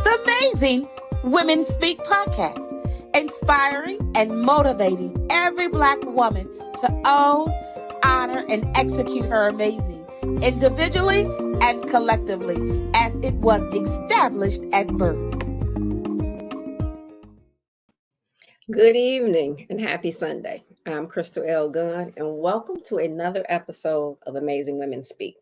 the amazing Women Speak podcast, inspiring and motivating every Black woman to own, honor, and execute her amazing, individually and collectively, as it was established at birth. Good evening and happy Sunday. I'm Crystal L. Gunn, and welcome to another episode of Amazing Women Speak.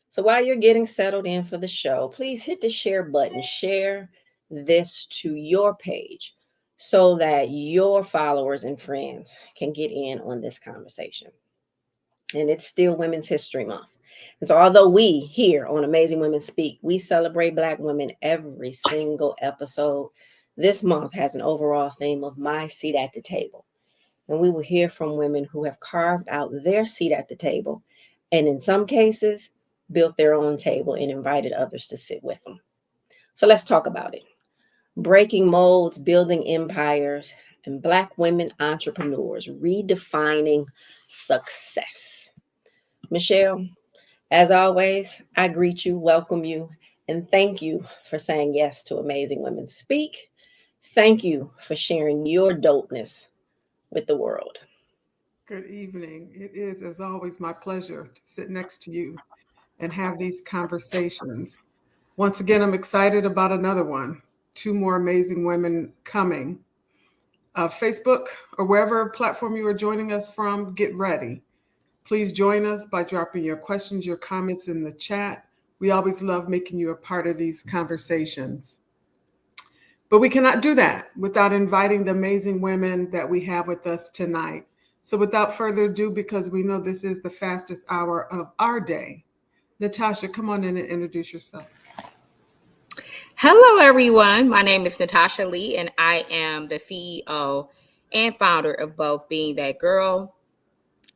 So while you're getting settled in for the show, please hit the share button. Share this to your page so that your followers and friends can get in on this conversation. And it's still Women's History Month. And so although we here on Amazing Women Speak, we celebrate Black women every single episode, this month has an overall theme of my seat at the table. And we will hear from women who have carved out their seat at the table, and in some cases, built their own table and invited others to sit with them. So let's talk about it. Breaking molds, building empires, and Black women entrepreneurs redefining success. Michele, as always, I greet you, welcome you, and thank you for saying yes to Amazing Women Speak. Thank you for sharing your dopeness with the world. Good evening. It is, as always, my pleasure to sit next to you and have these conversations. Once again, I'm excited about another one. 2 more amazing women coming. Facebook or wherever platform you are joining us from, get ready. Please join us by dropping your questions, your comments in the chat. We always love making you a part of these conversations. But we cannot do that without inviting the amazing women that we have with us tonight. So without further ado, because we know this is the fastest hour of our day, Natasha, come on in and introduce yourself. Hello, everyone. My name is Natasha Lee, and I am the CEO and founder of both Being That Girl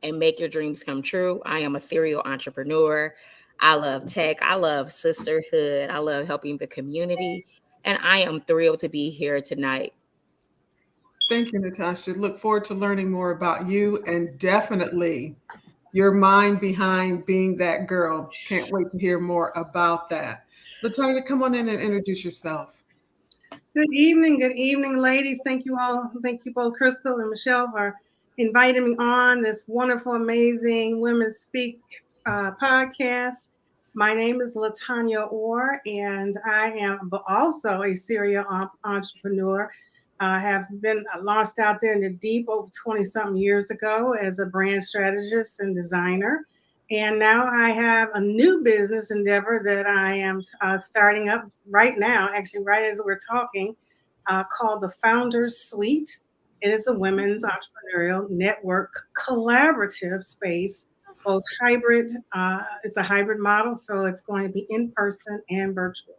and Make Your Dreams Come True. I am a serial entrepreneur. I love tech. I love sisterhood. I love helping the community. And I am thrilled to be here tonight. Thank you, Natasha. Look forward to learning more about you and definitely your mind behind Being That Girl. Can't wait to hear more about that. LaTanya, come on in and introduce yourself. Good evening, ladies. Thank you all. Thank you both, Crystal and Michele, for inviting me on this wonderful, amazing Women Speak podcast. My name is LaTanya Orr, and I am also a serial entrepreneur. I have been launched out there in the deep over 20-something years ago as a brand strategist and designer. And now I have a new business endeavor that I am starting up right now, actually right as we're talking, called the FoundHERS Suite. It is a women's entrepreneurial network collaborative space, both hybrid. It's a hybrid model, so it's going to be in person and virtual.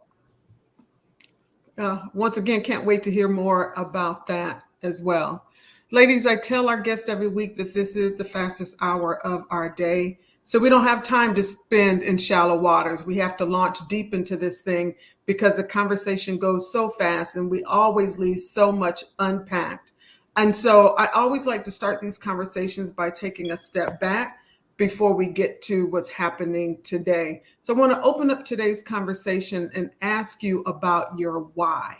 Once again, can't wait to hear more about that as well. Ladies, I tell our guests every week that this is the fastest hour of our day. So we don't have time to spend in shallow waters. We have to launch deep into this thing because the conversation goes so fast and we always leave so much unpacked. And so I always like to start these conversations by taking a step back before we get to what's happening today. So I want to open up today's conversation and ask you about your why.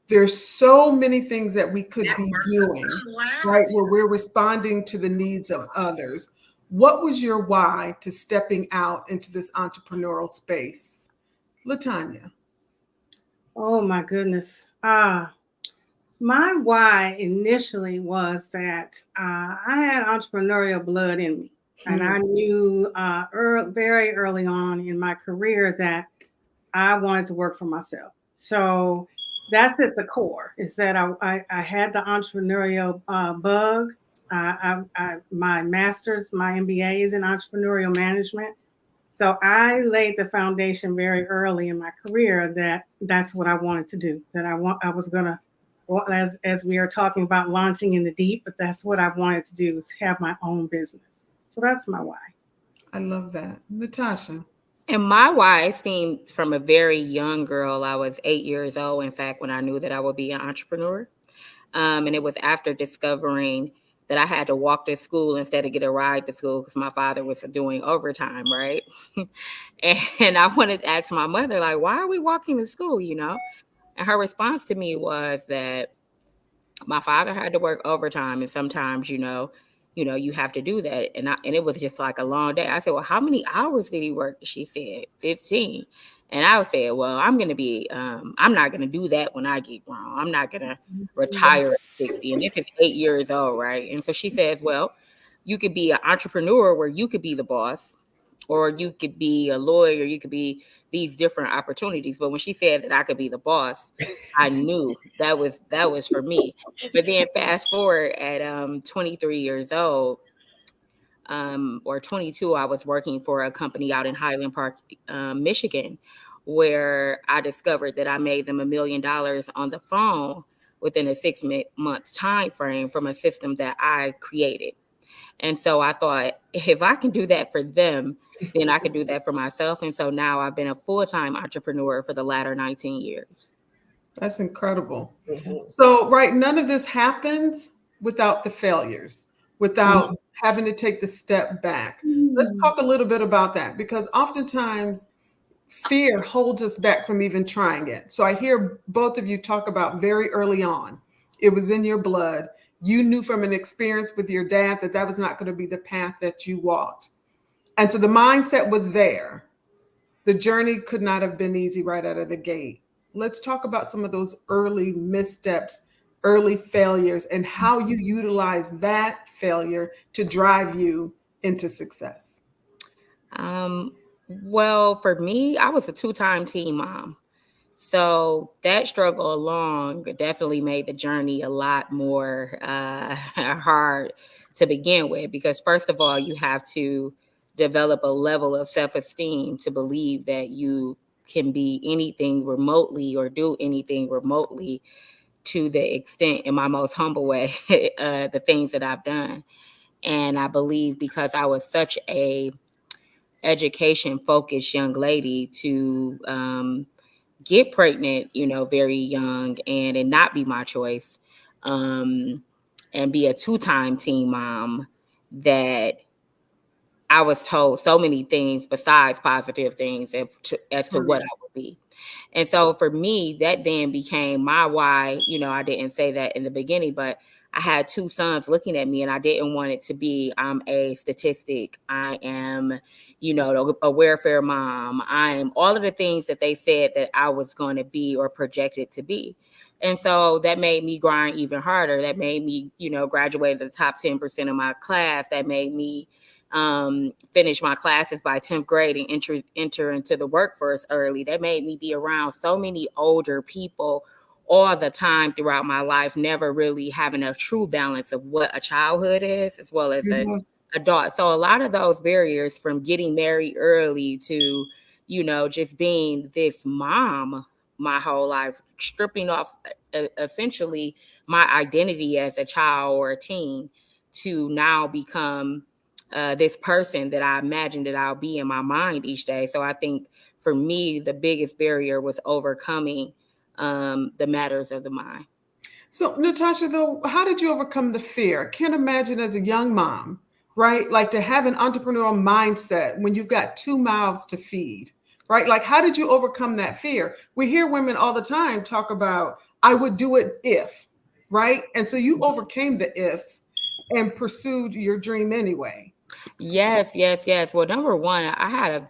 There's so many things that we could be doing, right, where we're responding to the needs of others. What was your why to stepping out into this entrepreneurial space? LaTanya. Oh, my goodness. My why initially was that I had entrepreneurial blood in me. And I knew very early on in my career that I wanted to work for myself. So that's at the core, is that I had the entrepreneurial bug. My master's, my MBA is in entrepreneurial management. So I laid the foundation very early in my career that that's what I wanted to do, that I was going to, as we are talking about launching in the deep, but that's what I wanted to do, is have my own business. So that's my why. I love that. Natasha. And my why seemed from a very young girl. I was 8 years old, in fact, when I knew that I would be an entrepreneur. And it was after discovering that I had to walk to school instead of get a ride to school because my father was doing overtime, right? And I wanted to ask my mother, like, why are we walking to school, And her response to me was that my father had to work overtime, and sometimes, you have to do that. And it was just like a long day. I said, well, how many hours did he work? She said 15. And I said, well, I'm not going to do that when I get grown. I'm not going to retire at 60. And this is 8 years old, right? And so she says, well, you could be an entrepreneur where you could be the boss, or you could be a lawyer, you could be these different opportunities. But when she said that I could be the boss, I knew that was for me. But then fast forward at 23 years old, or 22, I was working for a company out in Highland Park, Michigan, where I discovered that I made them $1 million on the phone within a 6-month time frame from a system that I created. And so I thought, if I can do that for them, then I could do that for myself. And so now I've been a full-time entrepreneur for the latter 19 years. That's incredible. Mhm. So, right, none of this happens without the failures, without having to take the step back. Let's talk a little bit about that, because oftentimes fear holds us back from even trying it. So I hear both of you talk about very early on, it was in your blood. You knew from an experience with your dad that that was not going to be the path that you walked. And so the mindset was there. The journey could not have been easy right out of the gate. Let's talk about some of those early missteps, early failures, and how you utilize that failure to drive you into success. Well, for me, I was a 2-time teen mom. So that struggle along definitely made the journey a lot more hard to begin with, because first of all, you have to develop a level of self-esteem to believe that you can be anything remotely or do anything remotely to the extent, in my most humble way, the things that I've done. And I believe because I was such a education focused young lady to get pregnant, very young, and it not be my choice, and be a 2-time teen mom, that I was told so many things besides positive things as to what I would be. And so for me, that then became my why. I didn't say that in the beginning, but I had 2 sons looking at me, and I didn't want it to be, I'm a statistic. I am, a welfare mom. I am all of the things that they said that I was going to be or projected to be. And so that made me grind even harder. That made me, graduate the top 10% of my class. That made me finish my classes by 10th grade and enter into the workforce early. That made me be around so many older people all the time throughout my life, never really having a true balance of what a childhood is as well as an adult. So a lot of those barriers, from getting married early to, just being this mom my whole life, stripping off essentially my identity as a child or a teen to now become this person that I imagined that I'll be in my mind each day. So I think for me, the biggest barrier was overcoming the matters of the mind. So, Natasha, though, how did you overcome the fear? I can't imagine as a young mom, right? Like, to have an entrepreneurial mindset when you've got 2 mouths to feed, right? Like, how did you overcome that fear? We hear women all the time talk about, I would do it if, right? And so you overcame the ifs and pursued your dream anyway. Yes. Well, number one, I had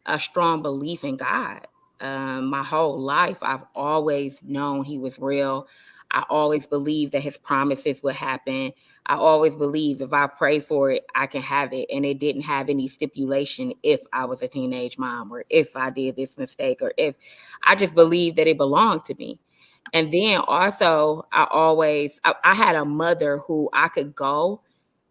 a strong belief in God. My whole life, I've always known He was real. I always believed that His promises would happen. I always believed if I pray for it, I can have it. And it didn't have any stipulation if I was a teenage mom, or if I did this mistake, or if I just believed that it belonged to me. And then also, I had a mother who I could go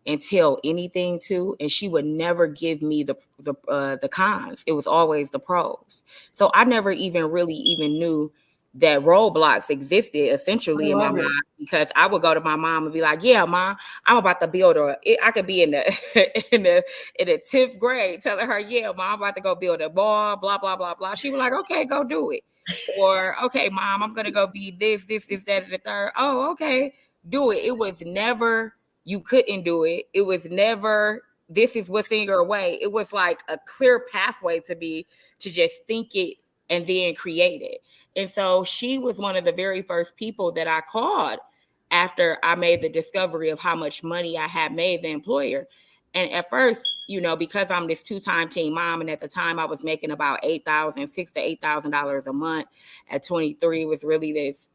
and tell anything to, and she would never give me the cons. It was always the pros. So I never even knew that roadblocks existed essentially in my mind, because I would go to my mom and be like, yeah, Mom, I'm about to build I could be in the in the 10th grade telling her, yeah, Mom, I'm about to go build a ball, blah, blah, blah, blah. She was like, okay, go do it. Or, okay, Mom, I'm going to go be this, that, and the third. Oh, okay, do it. It was never you couldn't do it. It was never, this is what's in your way. It was like a clear pathway to just think it and then create it. And so she was one of the very first people that I called after I made the discovery of how much money I had made the employer. And at first, because I'm this 2-time teen mom, and at the time I was making about $6,000 to $8,000 a month at 23, was really this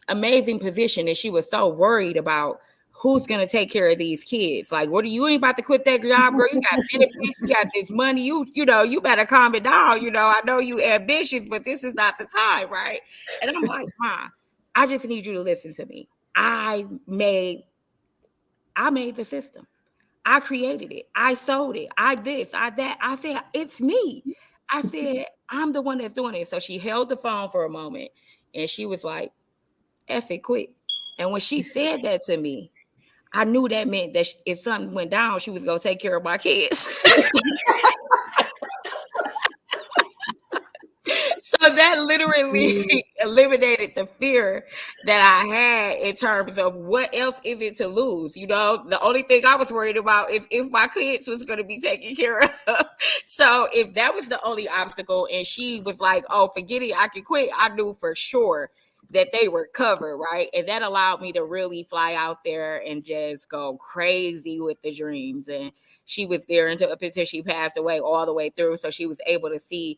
amazing position. And she was so worried about who's going to take care of these kids. Like, you ain't about to quit that job, girl. You got benefits, you got this money. You better calm it down. I know you ambitious, but this is not the time, right? And I'm like, Ma, I just need you to listen to me. I made the system. I created it. I sold it. I this, I that. I said, it's me. I said, I'm the one that's doing it. So she held the phone for a moment and she was like, F it, quit. And when she said that to me, I knew that meant that if something went down, she was going to take care of my kids. So that literally eliminated the fear that I had in terms of what else is it to lose. The only thing I was worried about is if my kids was going to be taken care of. So if that was the only obstacle and she was like, oh, forget it, I can quit, I knew for sure that they were covered, right? And that allowed me to really fly out there and just go crazy with the dreams. And she was there until she passed away all the way through. So she was able to see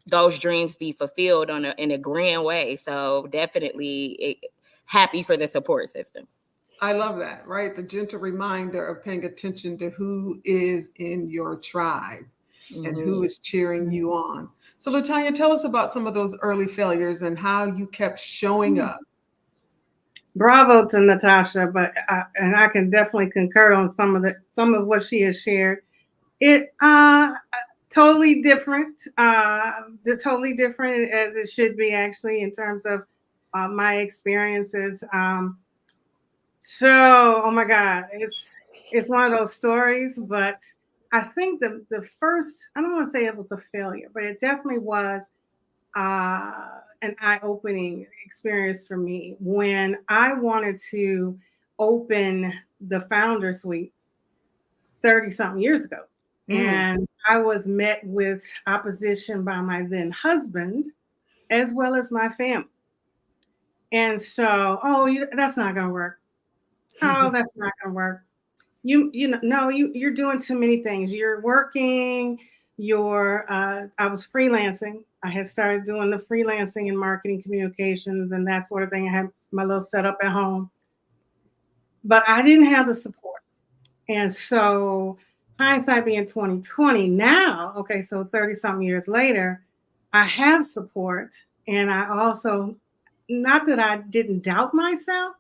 those dreams be fulfilled in a grand way. So definitely happy for the support system. I love that, right? The gentle reminder of paying attention to who is in your tribe and who is cheering you on. So LaTanya, tell us about some of those early failures and how you kept showing up. Bravo to Natasha, and I can definitely concur on some of what she has shared. It totally different, totally different as it should be actually in terms of my experiences. So, oh my God, it's one of those stories, but I think the first, I don't want to say it was a failure, but it definitely was an eye-opening experience for me when I wanted to open the Founder Suite 30-something years ago. And I was met with opposition by my then husband, as well as my family. And so, that's not going to work. Oh, that's not going to work. You're doing too many things. You're working. I was freelancing. I had started doing the freelancing in marketing communications and that sort of thing. I had my little setup at home, but I didn't have the support. And so, hindsight being 2020 now, okay, so 30-something years later, I have support. And I also, not that I didn't doubt myself,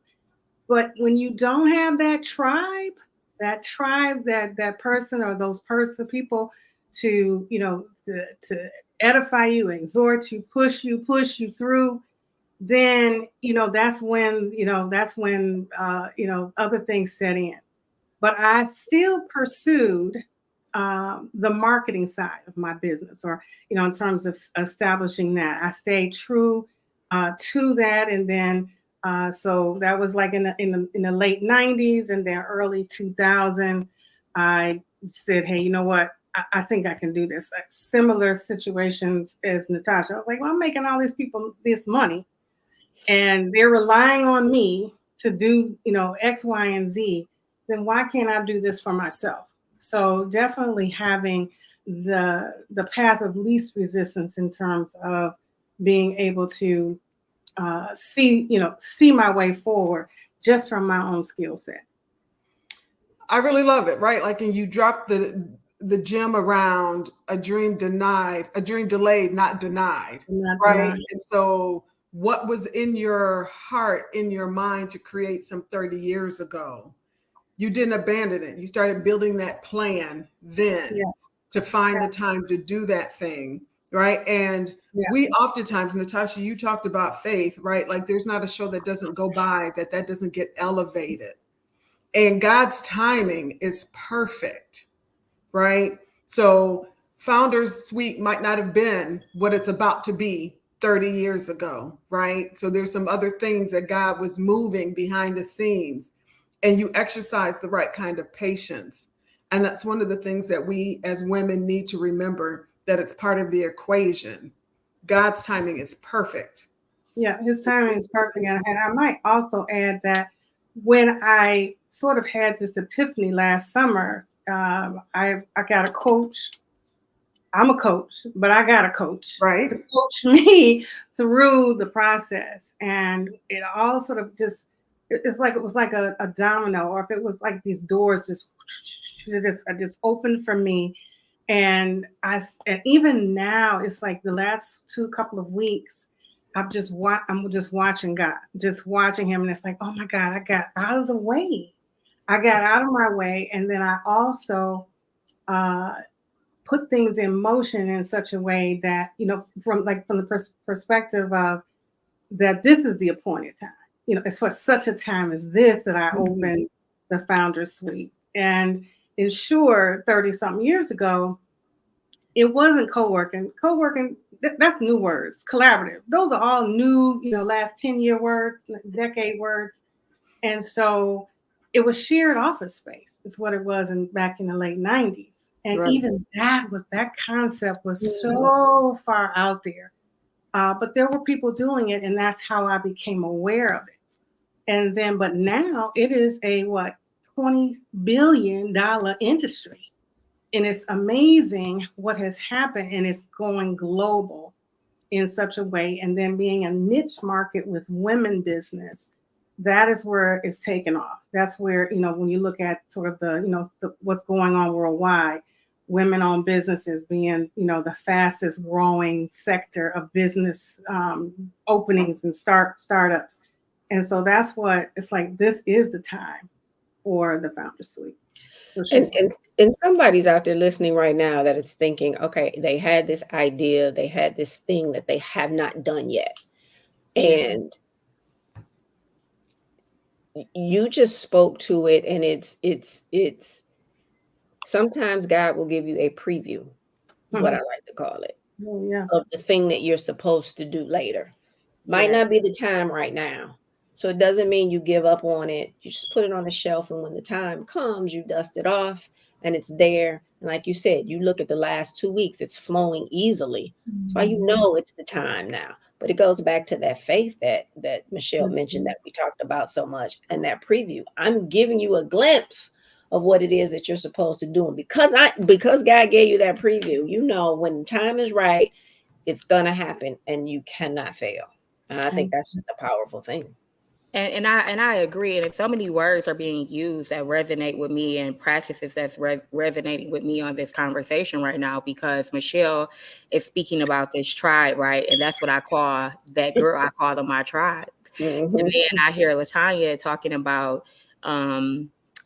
but when you don't have that tribe, that person or those people to, to edify you, exhort you, push you through, then, that's when other things set in. But I still pursued the marketing side of my business, or, in terms of establishing that. I stayed true to that. And then, so that was like in the late 90s and then early 2000, I said, hey, you know what? I think I can do this. Similar situations as Natasha. I was like, well, I'm making all these people this money and they're relying on me to do, X, Y, and Z. Then why can't I do this for myself? So definitely having the path of least resistance in terms of being able to see my way forward just from my own skill set. I really love it, right? Like, and you dropped the gem around a dream delayed, not denied, right? And so what was in your heart, in your mind to create some 30 years ago? You didn't abandon it. You started building that plan then to find the time to do that thing, right? And we oftentimes, Natasha, you talked about faith, right? Like there's not a show that doesn't go by that doesn't get elevated. And God's timing is perfect, right? So Founders Suite might not have been what it's about to be 30 years ago, right? So there's some other things that God was moving behind the scenes. and you exercise the right kind of patience. And that's one of the things that we as women need to remember, that it's part of the equation. God's timing is perfect. Yeah, his timing is perfect. And I might also add that when I sort of had this epiphany last summer, I got a coach. I'm a coach, but I got a coach Right. to coach me through the process. And it all sort of just, it's like it was like a domino, or if it was like these doors just opened for me. And even now, it's like the last couple of weeks, I'm just watching God, just watching him. And it's like, oh my God, I got out of the way. I got out of my way. And then I also put things in motion in such a way that, from the perspective of that this is the appointed time. It's for such a time as this that I opened the FoundHERS Suite. And ensure 30 something years ago, it wasn't co-working. Co-working, that's new words. Collaborative. Those are all new, last 10-year words, decade words. And so it was shared office space is what it was back in the late 90s. And Right. even that concept was so far out there. But there were people doing it, and that's how I became aware of it. But now it is a $20 billion industry. And it's amazing what has happened, and it's going global in such a way. And then being a niche market with women business, that is where it's taken off. That's where, when you look at sort of what's going on worldwide, women-owned businesses being, the fastest growing sector of business openings and startups. And so that's what it's like. This is the time for the FoundHERS Suite. Sure. And somebody's out there listening right now that is thinking, okay, they had this idea, they had this thing that they have not done yet. And you just spoke to it, and it's sometimes God will give you a preview, is what I like to call it, of the thing that you're supposed to do later. Might not be the time right now. So it doesn't mean you give up on it. You just put it on the shelf, and when the time comes, you dust it off and it's there. And like you said, you look at the last 2 weeks, it's flowing easily. That's why you know it's the time now. But it goes back to that faith that Michele mentioned, that we talked about so much, and that preview. I'm giving you a glimpse of what it is that you're supposed to do. And because God gave you that preview, when the time is right, it's gonna happen, and you cannot fail. And I think that's just a powerful thing. And I agree. And so many words are being used that resonate with me, and practices that's resonating with me on this conversation right now, because Michele is speaking about this tribe, right? And that's what I call that girl. I call them my tribe. And then I hear LaTanya talking about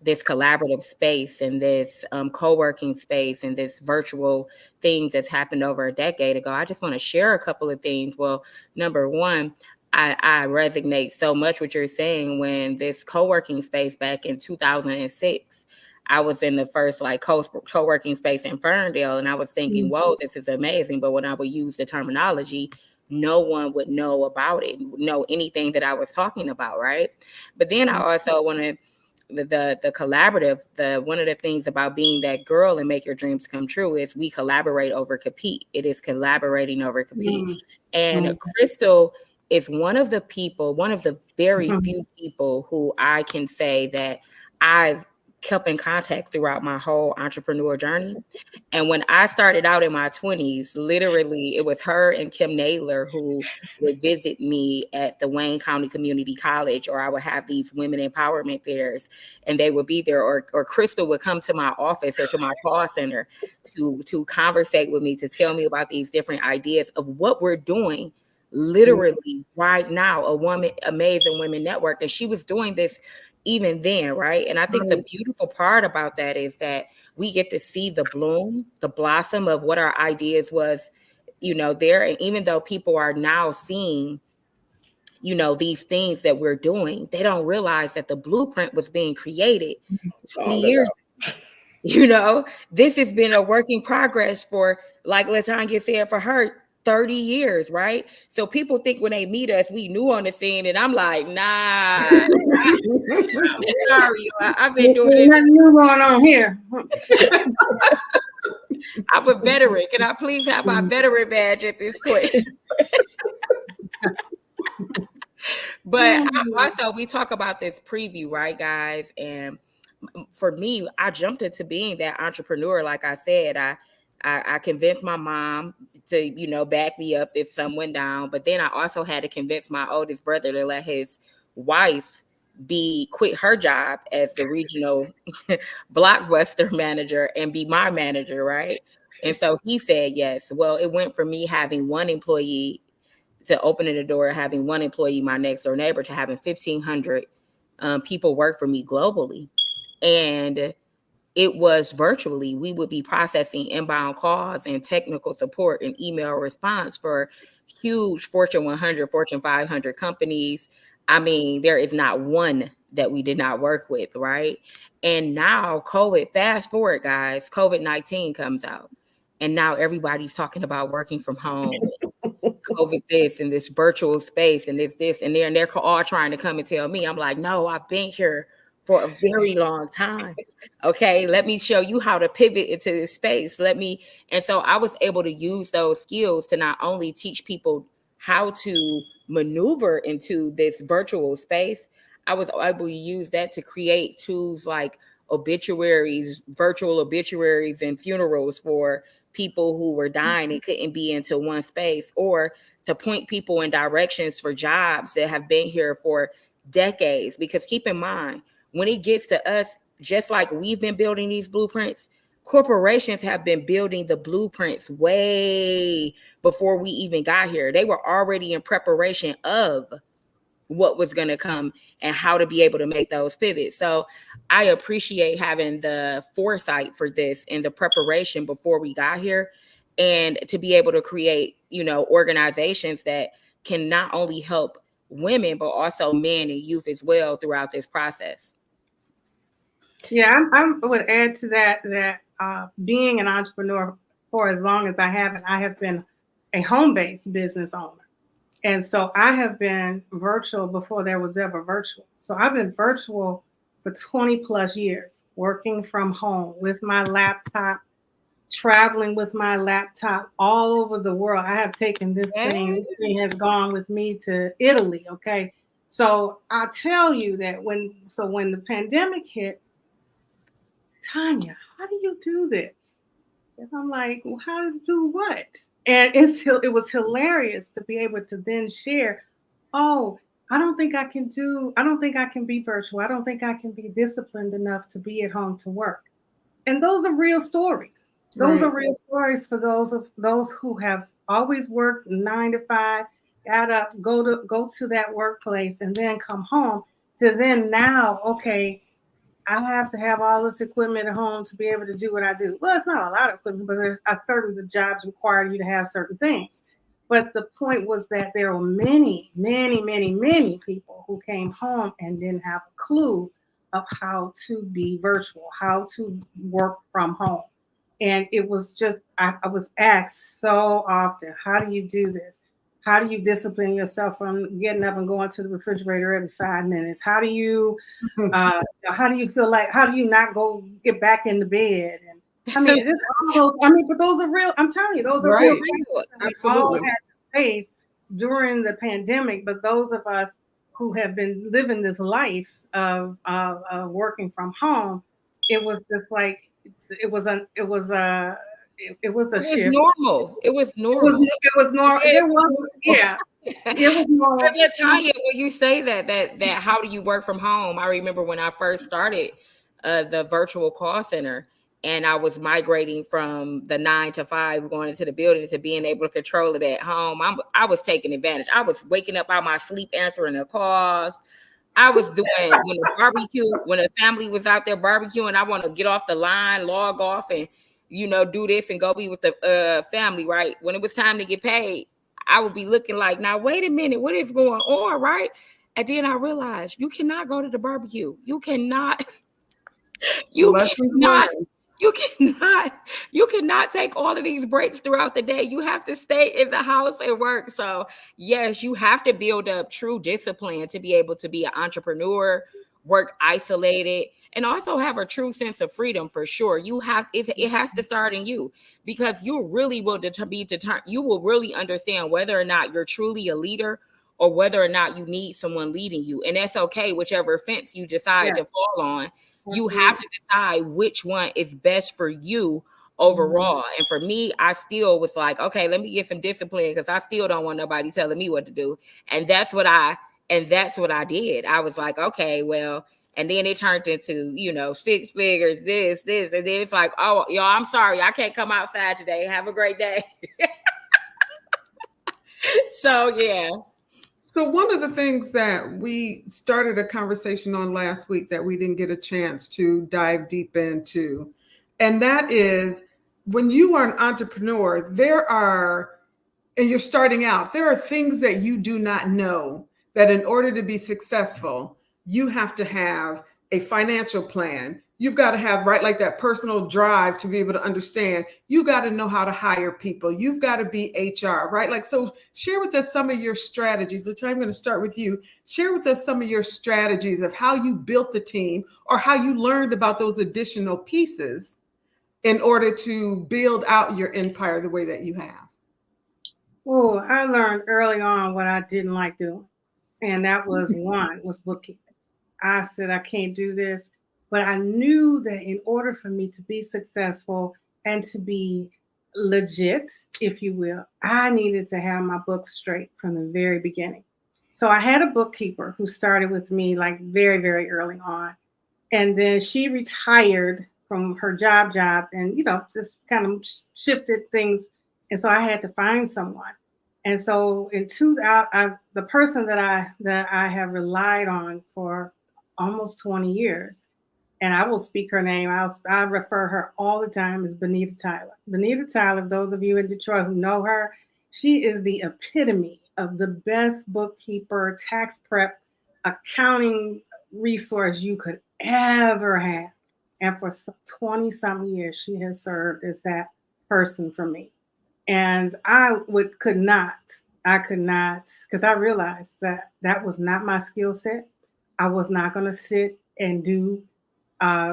this collaborative space and this co-working space and this virtual things that's happened over a decade ago. I just want to share a couple of things. Well, number one, I resonate so much what you're saying. When this co-working space back in 2006, I was in the first co-working space in Ferndale, and I was thinking, whoa, this is amazing. But when I would use the terminology, no one would know about it, know anything that I was talking about, right? But then I also want to, the collaborative, one of the things about being that girl and make your dreams come true is we collaborate over compete. It is collaborating over compete. And Crystal is one of the very few people who I can say that I've kept in contact throughout my whole entrepreneur journey. And when I started out in my 20s, literally it was her and Kim Naylor who would visit me at the Wayne County Community College, or I would have these women empowerment fairs, and they would be there, or Crystal would come to my office or to my call center to conversate with me, to tell me about these different ideas of what we're doing literally right now, Amazing Women Network. And she was doing this even then, right? And I think the beautiful part about that is that we get to see the bloom, the blossom of what our ideas was, there. And even though people are now seeing, these things that we're doing, they don't realize that the blueprint was being created 20 years ago. This has been a work in progress for, like LaTanya said, for her 30 years, right? So people think when they meet us, we new on the scene, and I'm like, nah, I'm sorry, I've been doing this. Nothing new going on here. I'm a veteran. Can I please have my veteran badge at this point? But also, we talk about this preview, right, guys? And for me, I jumped into being that entrepreneur. Like I said, I convinced my mom to, back me up if something went down. But then I also had to convince my oldest brother to let his wife quit her job as the regional Blockbuster manager and be my manager, right? And so he said yes. Well, it went from me having one employee to opening the door, having one employee, my next door neighbor, to having 1,500 people work for me globally. And it was virtually. We would be processing inbound calls and technical support and email response for huge Fortune 100, Fortune 500 companies. I mean, there is not one that we did not work with, right? And now fast forward, guys, COVID-19 comes out. And now everybody's talking about working from home. COVID this and this virtual space and this, and they're all trying to come and tell me. I'm like, no, I've been here for a very long time. Okay, let me show you how to pivot into this space. And so I was able to use those skills to not only teach people how to maneuver into this virtual space, I was able to use that to create tools like virtual obituaries and funerals for people who were dying and couldn't be into one space, or to point people in directions for jobs that have been here for decades. Because keep in mind, when it gets to us, just like we've been building these blueprints, corporations have been building the blueprints way before we even got here. They were already in preparation of what was going to come and how to be able to make those pivots. So I appreciate having the foresight for this and the preparation before we got here, and to be able to create, organizations that can not only help women, but also men and youth as well throughout this process. Yeah, I would add to that being an entrepreneur for as long as I have been a home-based business owner. And so I have been virtual before there was ever virtual. So I've been virtual for 20 plus years, working from home with my laptop, traveling with my laptop all over the world. I have taken this thing. This thing has gone with me to Italy. Okay. So I'll tell you that when the pandemic hit, Tanya, how do you do this? And I'm like, well, how to do what? And it was hilarious to be able to then share, oh, I don't think I can be virtual. I don't think I can be disciplined enough to be at home to work. And those are real stories. Those are real stories for those who have always worked 9 to 5, got up, go to that workplace and then come home to then now, okay, I have to have all this equipment at home to be able to do what I do. Well, it's not a lot of equipment, but the jobs require you to have certain things. But the point was that there were many, many, many, many people who came home and didn't have a clue of how to be virtual, how to work from home. And it was just, I was asked so often, how do you do this? How do you discipline yourself from getting up and going to the refrigerator every 5 minutes? How do you feel like, how do you not go get back into bed? And but those are real. I'm telling you, those are real things that we all had to face during the pandemic. But those of us who have been living this life of working from home, it was just like, it was a shift. Normal. It was normal. It was normal. It was normal. LaTanya, when you say that how do you work from home? I remember when I first started the virtual call center, and I was migrating from the 9 to 5 going into the building to being able to control it at home. I was taking advantage. I was waking up out my sleep answering the calls. I was doing when a family was out there barbecuing, I want to get off the line, log off, and do this and go be with the family, right? When it was time to get paid, I would be looking like, now wait a minute, what is going on, right? And then I realized you cannot go to the barbecue. You cannot You cannot take all of these breaks throughout the day. You have to stay in the house and work. So yes, you have to build up true discipline to be able to be an entrepreneur, work isolated, and also have a true sense of freedom. For sure, it has to start in you, because you really will you will really understand whether or not you're truly a leader, or whether or not you need someone leading you. And that's okay, whichever fence you decide to fall on. You have to decide which one is best for you overall. And for me, I still was like, okay, let me get some discipline, because I still don't want nobody telling me what to do. And that's what I did. I was like, okay, well, and then it turned into, 6 figures, this, and then it's like, oh, y'all, I'm sorry, I can't come outside today. Have a great day. So, yeah. So one of the things that we started a conversation on last week that we didn't get a chance to dive deep into, and that is, when you are an entrepreneur, and you're starting out, there are things that you do not know, that in order to be successful, you have to have a financial plan. You've got to have, right, like that personal drive to be able to understand. You got to know how to hire people. You've got to be HR, right? Like, so share with us some of your strategies. LaTanya, I'm going to start with you. Share with us some of your strategies of how you built the team, or how you learned about those additional pieces in order to build out your empire the way that you have. Oh, I learned early on what I didn't like doing. And that was bookkeeping. I said, I can't do this. But I knew that in order for me to be successful and to be legit, if you will, I needed to have my books straight from the very beginning. So I had a bookkeeper who started with me like very, very early on. And then she retired from her job and, just kind of shifted things. And so I had to find someone. And so the person that I have relied on for almost 20 years, and I will speak her name. I refer her all the time as Benita Tyler. Benita Tyler, those of you in Detroit who know her, she is the epitome of the best bookkeeper, tax prep, accounting resource you could ever have. And for 20 some years, she has served as that person for me. And I could not, because I realized that was not my skill set. I was not going to sit and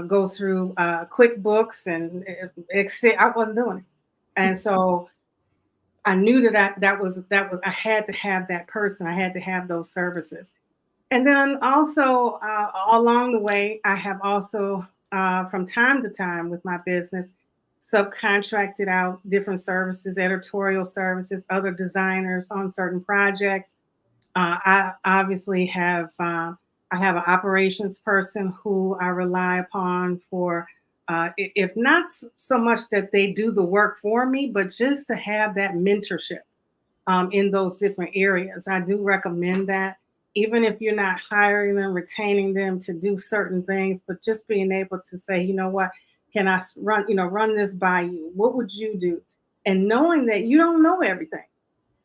go through QuickBooks and Excel. I wasn't doing it. And so I knew that I had to have that person. I had to have those services. And then also along the way, I have also from time to time with my business subcontracted out different services, editorial services, other designers on certain projects. I obviously have I have an operations person who I rely upon for, if not so much that they do the work for me, but just to have that mentorship in those different areas. I do recommend that, even if you're not hiring them, retaining them to do certain things, but just being able to say, you know what, can I run this by you? What would you do? And knowing that you don't know everything,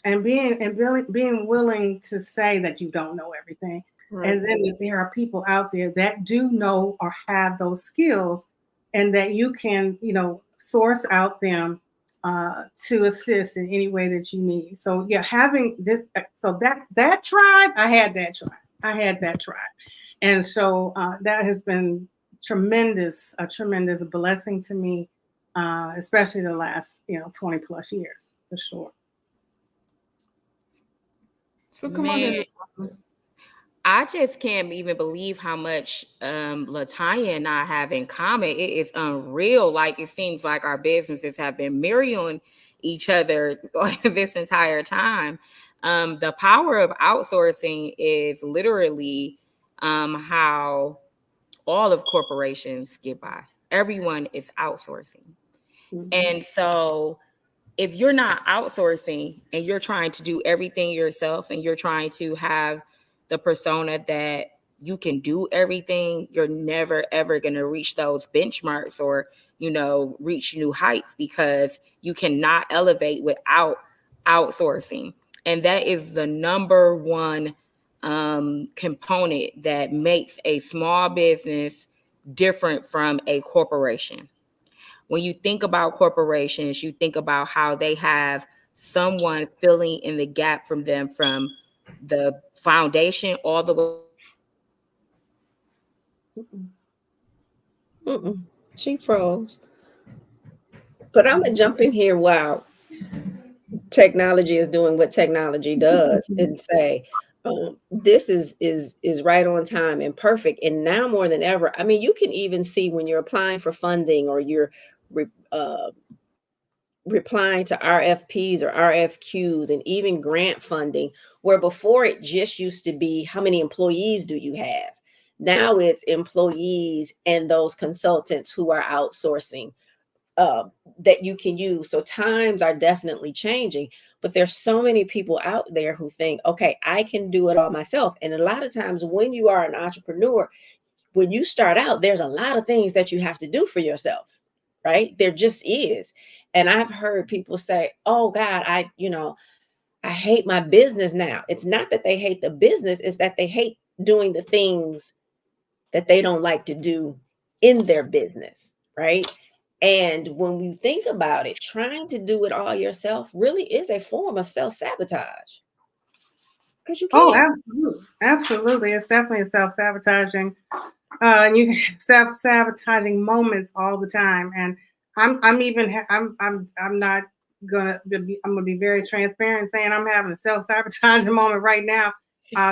and being willing to say that you don't know everything. Right. And then that there are people out there that do know or have those skills, and that you can, source out them to assist in any way that you need. So yeah, having this, so that tribe, I had that tribe. And so that has been a tremendous blessing to me, especially the last, 20 plus years, for sure. So come on in. I just can't even believe how much LaTanya and I have in common. It is unreal. Like, it seems like our businesses have been mirroring each other this entire time. The power of outsourcing is literally how all of corporations get by. Everyone is outsourcing. Mm-hmm. And so if you're not outsourcing and you're trying to do everything yourself, and you're trying to have the persona that you can do everything, you're never, ever going to reach those benchmarks or, reach new heights, because you cannot elevate without outsourcing. And that is the number one component that makes a small business different from a corporation. when you think about corporations, you think about how they have someone filling in the gap from them, from the foundation all the way. She froze. But I'm going to jump in here while technology is doing what technology does and say, this is right on time and perfect. And now more than ever, I mean, you can even see when you're applying for funding or you're replying to RFPs or RFQs and even grant funding, where before it just used to be how many employees do you have? Now it's employees and those consultants who are outsourcing that you can use. So times are definitely changing, but there's so many people out there who think, okay, I can do it all myself. And a lot of times when you are an entrepreneur, when you start out, there's a lot of things that you have to do for yourself, right? There just is. And I've heard people say, oh God, I hate my business now. It's not that they hate the business, it's that they hate doing the things that they don't like to do in their business, right? And when you think about it, trying to do it all yourself really is a form of self-sabotage. Because you Oh, can't. absolutely. Absolutely. It's definitely a self-sabotaging. And you have self-sabotaging moments all the time. And I'm not gonna be, I'm gonna be very transparent saying I'm having a self-sabotaging moment right now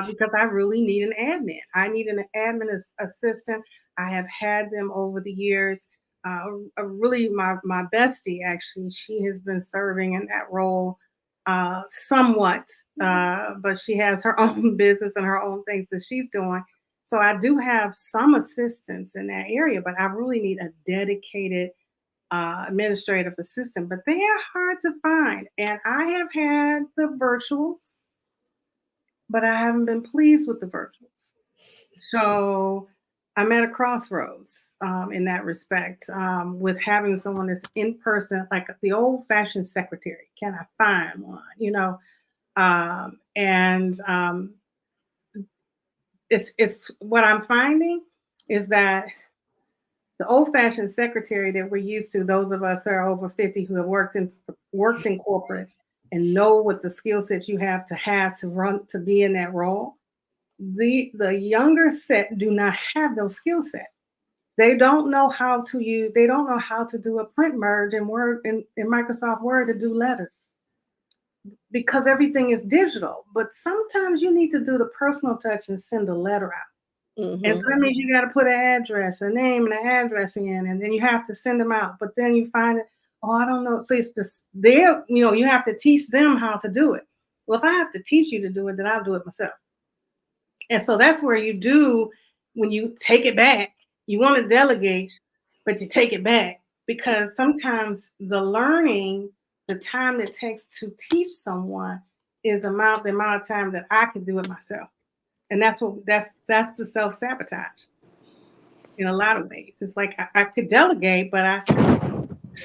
because I really need an admin. I need an admin assistant. I have had them over the years. Really, my bestie, actually, she has been serving in that role somewhat, but she has her own business and her own things that she's doing. So I do have some assistance in that area, but I really need a dedicated administrative assistant. But they are hard to find. And I have had the virtuals, but I haven't been pleased with the virtuals. So I'm at a crossroads in that respect with having someone that's in person, like the old fashioned secretary. Can I find one? It's what I'm finding is that the old fashioned secretary that we're used to, those of us that are over 50 who have worked in corporate and know what the skill set you have to run to be in that role. The younger set do not have those skill sets. They don't know how to do a print merge in Word in Microsoft Word to do letters because everything is digital. But sometimes you need to do the personal touch and send a letter out. Mm-hmm. And so that means you got to put an address, a name and an address in, and then you have to send them out. But then you find it, I don't know. So it's this there, you have to teach them how to do it. Well, if I have to teach you to do it, then I'll do it myself. And so that's where you do, when you take it back, you want to delegate, but you take it back because sometimes the learning, the time it takes to teach someone is the amount of time that I can do it myself. And that's the self-sabotage in a lot of ways. It's like I could delegate, but I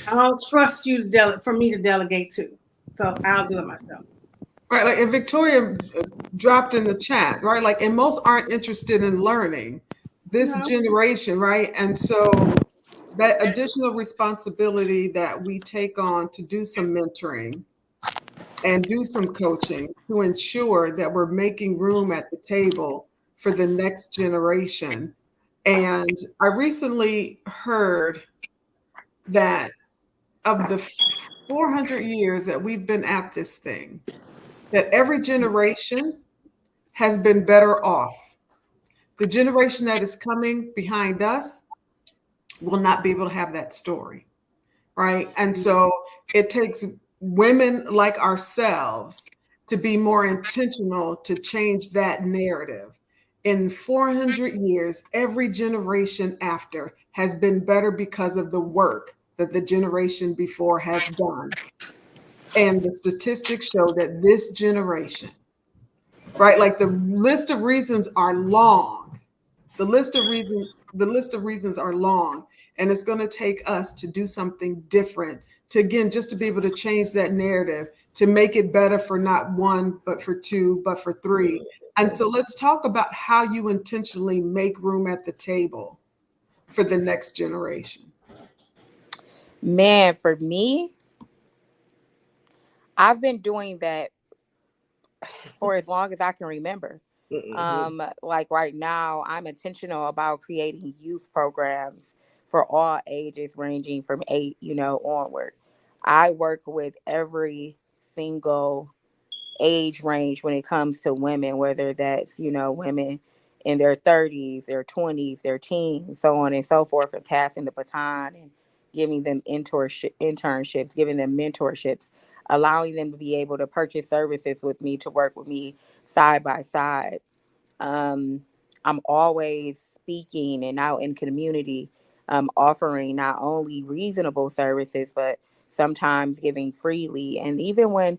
don't trust you for me to delegate to. So I'll do it myself. Right, like, and Victoria dropped in the chat, right? Like, and most aren't interested in learning this generation, right? And so that additional responsibility that we take on to do some mentoring and do some coaching to ensure that we're making room at the table for the next generation. And I recently heard that of the 400 years that we've been at this thing, that every generation has been better off. The generation that is coming behind us will not be able to have that story, right? And so it takes women like ourselves to be more intentional to change that narrative. In 400 years, every generation after has been better because of the work that the generation before has done. And the statistics show that this generation, right? Like the list of reasons are long. The list of reasons are long. And it's going to take us to do something different just to be able to change that narrative, to make it better for not one, but for two, but for three. And so let's talk about how you intentionally make room at the table for the next generation. Man, for me, I've been doing that for as long as I can remember. Mm-hmm. Like right now, I'm intentional about creating youth programs for all ages, ranging from 8, onward. I work with every single age range when it comes to women, whether that's, women in their 30s, their 20s, their teens, so on and so forth, and passing the baton and giving them internships, giving them mentorships, allowing them to be able to purchase services with me, to work with me side by side. um, I'm always speaking and out in community, offering not only reasonable services, but sometimes giving freely. And even when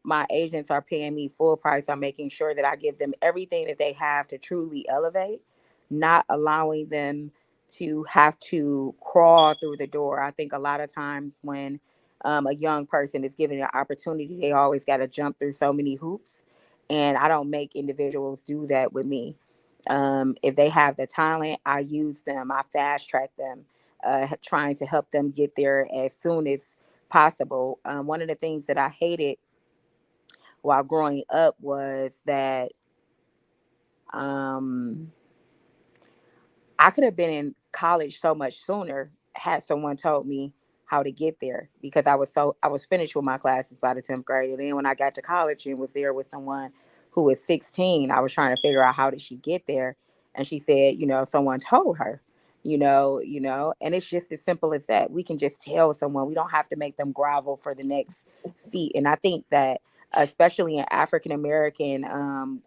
my agents are paying me full price, I'm making sure that I give them everything that they have to truly elevate, not allowing them to have to crawl through the door. I think a lot of times when a young person is given an opportunity, they always got to jump through so many hoops, and I don't make individuals do that with me. If they have the talent, I use them, I fast track them, trying to help them get there as soon as possible. One of the things that I hated while growing up was that um, I could have been in college so much sooner had someone told me how to get there, because I was finished with my classes by the 10th grade. And then when I got to college and was there with someone who was 16, I was trying to figure out how did she get there. And she said, someone told her, and it's just as simple as that. We can just tell someone. We don't have to make them grovel for the next seat. And I think that especially in African American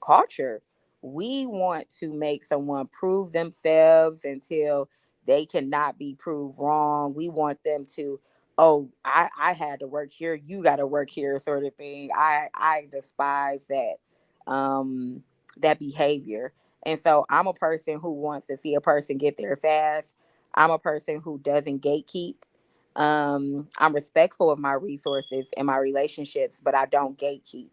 culture, we want to make someone prove themselves until they cannot be proved wrong. We want them to, oh, I had to work here, you got to work here, sort of thing. I despise that behavior. And so I'm a person who wants to see a person get there fast. I'm a person who doesn't gatekeep. I'm respectful of my resources and my relationships, but I don't gatekeep.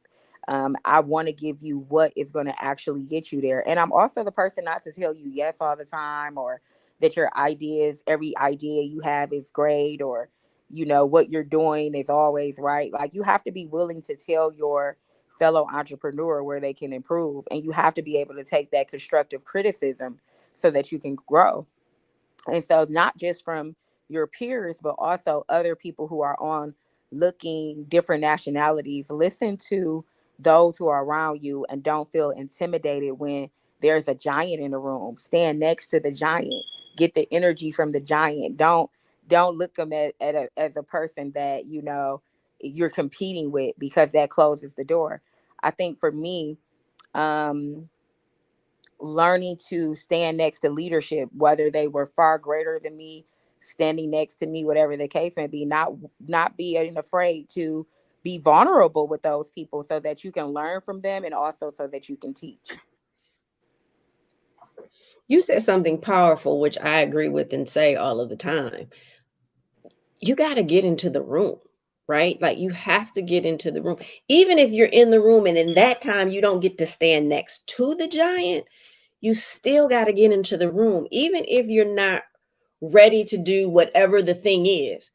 I want to give you what is going to actually get you there. And I'm also the person not to tell you yes all the time, or that every idea you have is great, or, what you're doing is always right. Like, you have to be willing to tell your fellow entrepreneur where they can improve. And you have to be able to take that constructive criticism so that you can grow. And so, not just from your peers, but also other people who are on looking different nationalities. Listen to those who are around you and don't feel intimidated when there's a giant in the room. Stand next to the giant. Get the energy from the giant. Don't look them as a person that you're competing with, because that closes the door. I think for me, um, learning to stand next to leadership, whether they were far greater than me, standing next to me, whatever the case may be, not being afraid to be vulnerable with those people so that you can learn from them, and also so that you can teach. You said something powerful, which I agree with and say all of the time. You got to get into the room, right? Like, you have to get into the room. Even if you're in the room and in that time you don't get to stand next to the giant, you still got to get into the room. Even if you're not ready to do whatever the thing is,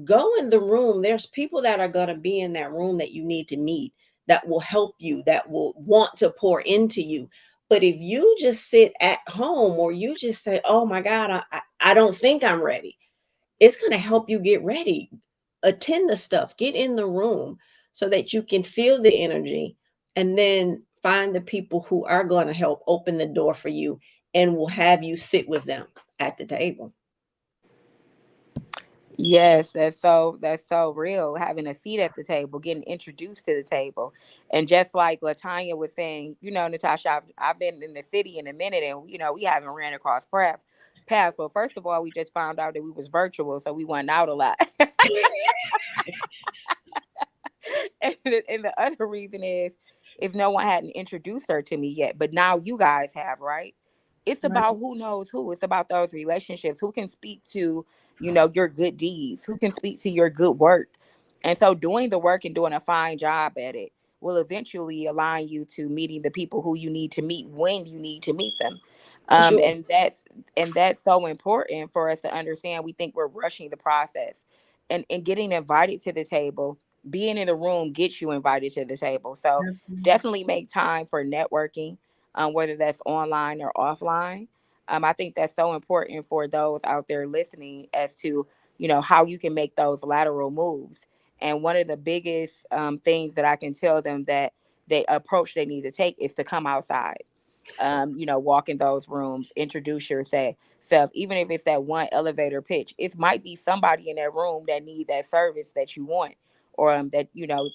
go in the room. There's people that are going to be in that room that you need to meet, that will help you, that will want to pour into you. But if you just sit at home, or you just say, oh my God, I don't think I'm ready, it's going to help you get ready. Attend the stuff, get in the room so that you can feel the energy, and then find the people who are going to help open the door for you and will have you sit with them at the table. Yes, that's so real. Having a seat at the table, getting introduced to the table, and just like LaTanya was saying, Natasha, I've been in the city in a minute, and we haven't ran across paths. Well, first of all, we just found out that we was virtual, so we went out a lot. And the other reason is no one hadn't introduced her to me yet, but now you guys have, right? It's Right. about who knows who. It's about those relationships. Who can speak to, your good deeds? Who can speak to your good work? And so doing the work and doing a fine job at it will eventually align you to meeting the people who you need to meet when you need to meet them. Sure. And that's so important for us to understand. We think we're rushing the process, and getting invited to the table, being in the room gets you invited to the table. So definitely make time for networking, whether that's online or offline. I think that's so important for those out there listening as to, how you can make those lateral moves. And one of the biggest things that I can tell them that the approach they need to take is to come outside. Walk in those rooms, introduce yourself. Even if it's that one elevator pitch, it might be somebody in that room that need that service that you want, or that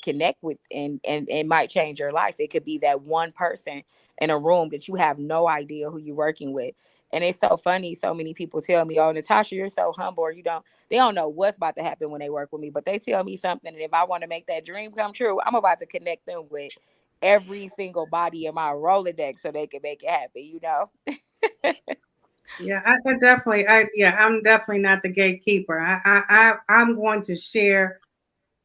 connect with, and it might change your life. It could be that one person in a room that you have no idea who you're working with. And it's so funny. So many people tell me, "Oh, Natasha, you're so humble." Or they don't know what's about to happen when they work with me, but they tell me something. And if I want to make that dream come true, I'm about to connect them with every single body in my Rolodex so they can make it happen. Yeah, I'm definitely not the gatekeeper. I'm going to share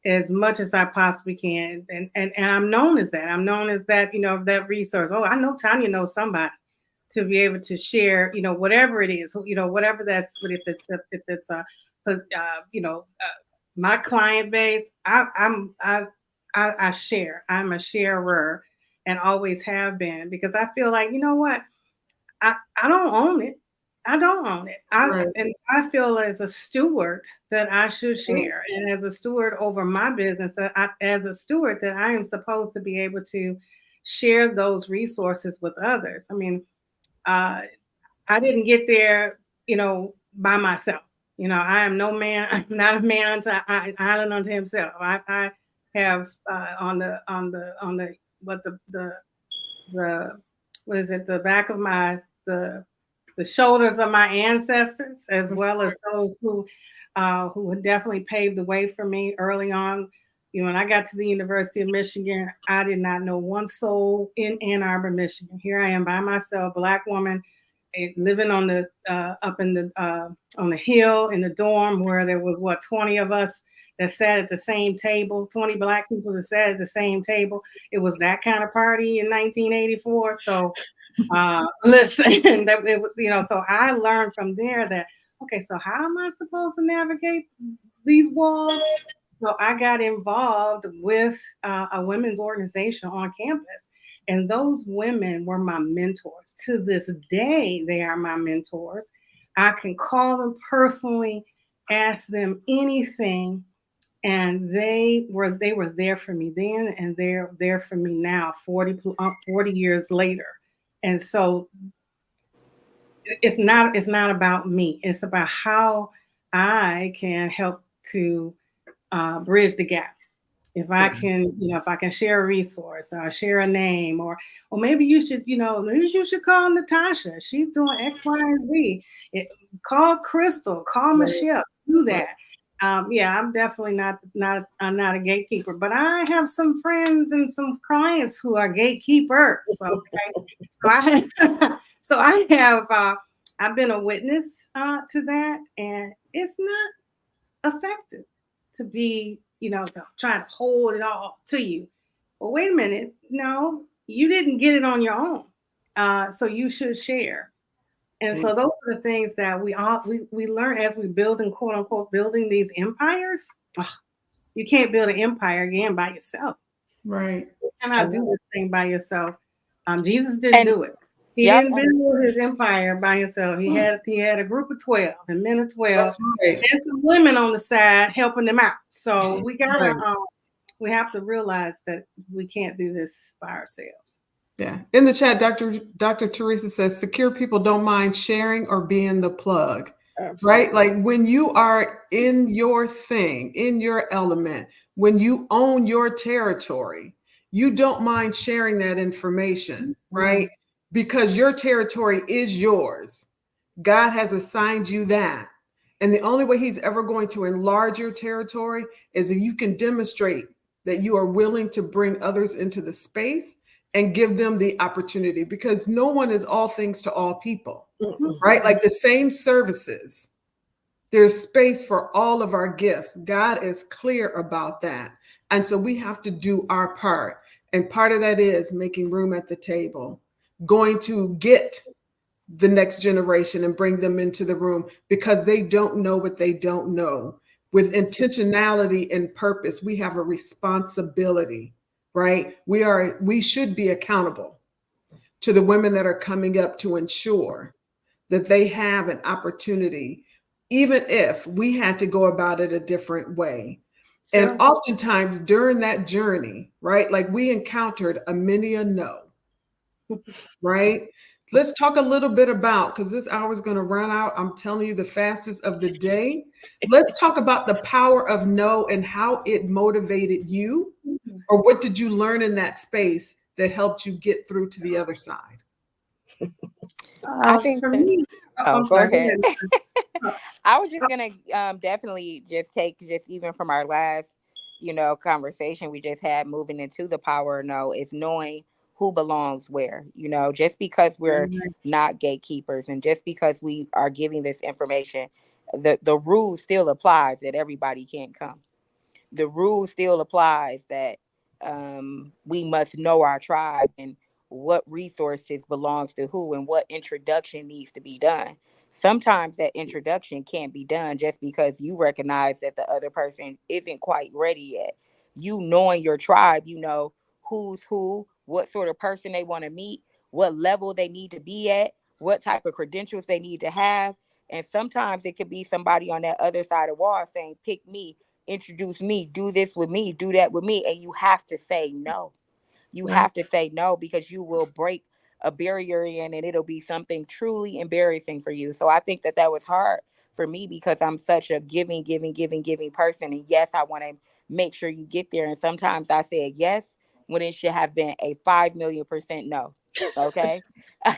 as much as I possibly can, and I'm known as that. I'm known as that, that resource. Oh, I know Tanya knows somebody to be able to share, whatever it is, whatever that's, if it's my client base. I share. I'm a sharer, and always have been, because I feel like, you know what, I don't own it. I don't own it. And I feel as a steward that I should share, and as a steward over my business, as a steward that I am supposed to be able to share those resources with others. I mean, I didn't get there, by myself. I am no man. I'm not a man unto island unto himself. I have on the what is it? The back of the shoulders of my ancestors, as well as those who definitely paved the way for me early on. When I got to the University of Michigan, I did not know one soul in Ann Arbor, Michigan. Here I am by myself, Black woman, living on the up in the on the hill in the dorm, where there was 20 of us that sat at the same table, 20 Black people that sat at the same table. It was that kind of party in 1984. So listen, that it was, so I learned from there that, okay, so how am I supposed to navigate these walls? So I got involved with a women's organization on campus, and those women were my mentors. To this day, they are my mentors. I can call them personally, ask them anything, and they were there for me then, and they're there for me now, 40 years later. And so it's not about me. It's about how I can help to bridge the gap. If I can share a resource, or share a name, or maybe you should call Natasha. She's doing X, Y, and Z. Call Crystal. Call Michele. Do that. I'm definitely I'm not a gatekeeper, but I have some friends and some clients who are gatekeepers. Okay, so I have I've been a witness to that, and it's not effective to be trying to hold it all to you. Well, wait a minute, no, you didn't get it on your own, so you should share. And so those are the things that we learn as we build, and quote unquote building these empires. You can't build an empire again by yourself. Right. You cannot do this thing by yourself. Jesus didn't do it. He didn't build his empire by himself. He had a group of 12, and men of 12, and some women on the side helping them out. So we have to realize that we can't do this by ourselves. Yeah. In the chat, Dr. Teresa says, secure people don't mind sharing or being the plug. Absolutely. Right? Like when you are in your thing, in your element, when you own your territory, you don't mind sharing that information, right? Because your territory is yours. God has assigned you that. And the only way he's ever going to enlarge your territory is if you can demonstrate that you are willing to bring others into the space and give them the opportunity, because no one is all things to all people, right? Like the same services, there's space for all of our gifts. God is clear about that. And so we have to do our part. And part of that is making room at the table, going to get the next generation and bring them into the room because they don't know what they don't know. With intentionality and purpose, we have a responsibility, right? We should be accountable to the women that are coming up to ensure that they have an opportunity, even if we had to go about it a different way. Sure. And oftentimes during that journey, right, like we encountered many a no, right? Let's talk a little bit about, because this hour is going to run out. I'm telling you, the fastest of the day. Let's talk about the power of no and how it motivated you, or what did you learn in that space that helped you get through to the other side? I think for me, go ahead. I was just gonna definitely just take, just even from our last, conversation we just had, moving into the power of no, is knowing who belongs where. Just because we're not gatekeepers, and just because we are giving this information, the rule still applies that everybody can't come. The rule still applies that we must know our tribe and what resources belongs to who and what introduction needs to be done. Sometimes that introduction can't be done just because you recognize that the other person isn't quite ready yet. You knowing your tribe, you know who's who, what sort of person they want to meet, what level they need to be at, what type of credentials they need to have. And sometimes it could be somebody on that other side of the wall saying, pick me, introduce me, do this with me, do that with me. And you have to say no. You have to say no, because you will break a barrier in, and it'll be something truly embarrassing for you. So I think that was hard for me because I'm such a giving person. And yes, I want to make sure you get there. And sometimes I said yes when it should have been a 5,000,000% no. Okay.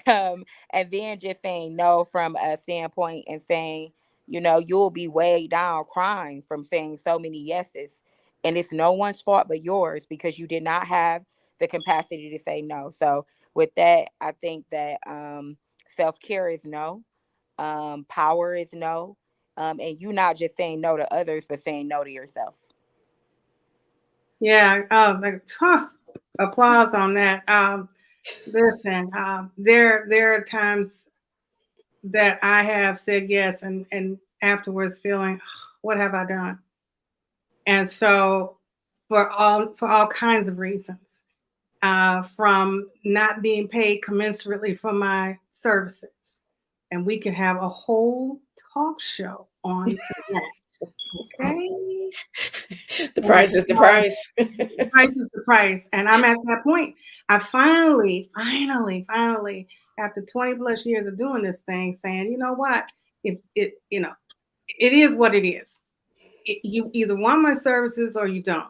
And then just saying no from a standpoint and saying, you'll be weighed down crying from saying so many yeses. And it's no one's fault but yours, because you did not have the capacity to say no. So with that, I think that self-care is no, power is no, and you not just saying no to others, but saying no to yourself. Yeah, applause on that. Listen, there are times that I have said yes and afterwards feeling, what have I done? And so for all kinds of reasons, from not being paid commensurately for my services. And we could have a whole talk show on that. Okay. The price is the price. The price is the price. And I'm at that point. I finally, after 20 plus years of doing this thing, saying, you know what? It is what it is. You either want my services or you don't.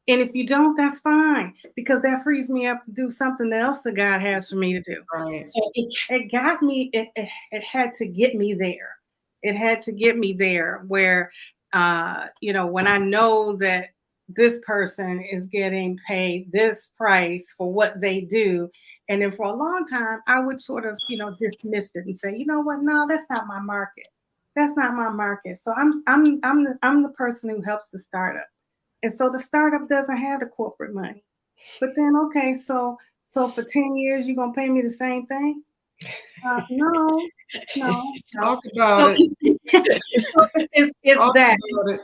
And if you don't, that's fine, because that frees me up to do something else that God has for me to do. Right. So it got me, it had to get me there. It had to get me there where, when I know that this person is getting paid this price for what they do. And then for a long time, I would sort of, dismiss it and say, you know what? No, that's not my market. That's not my market. So I'm the person who helps the startup. And so the startup doesn't have the corporate money. But then, okay, so for 10 years, you're going to pay me the same thing? No. Talk about it. It's that. About it.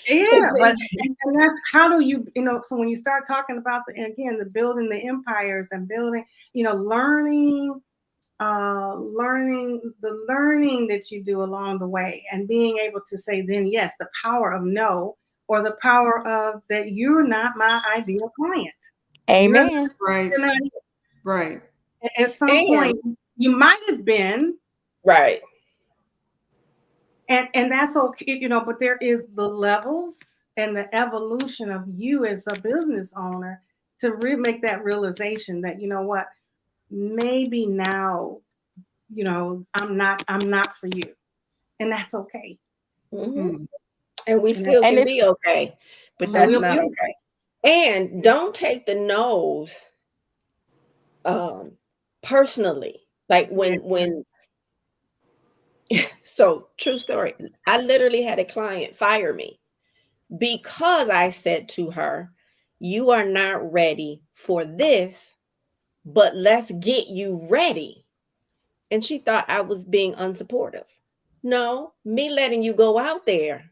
Yeah, but and that's how do you, so when you start talking about the building the empires and building, learning that you do along the way, and being able to say then yes, the power of no, or the power of that you're not my ideal client. Amen. Right. At some point you might have been. Right. And that's okay, but there is the levels and the evolution of you as a business owner to make that realization that, you know what, maybe now, I'm not for you. And that's okay. Mm-hmm. And we still can be okay, but that's not okay. And don't take the no's personally. Like when so true story. I literally had a client fire me because I said to her, you are not ready for this, but let's get you ready. And she thought I was being unsupportive. No, me letting you go out there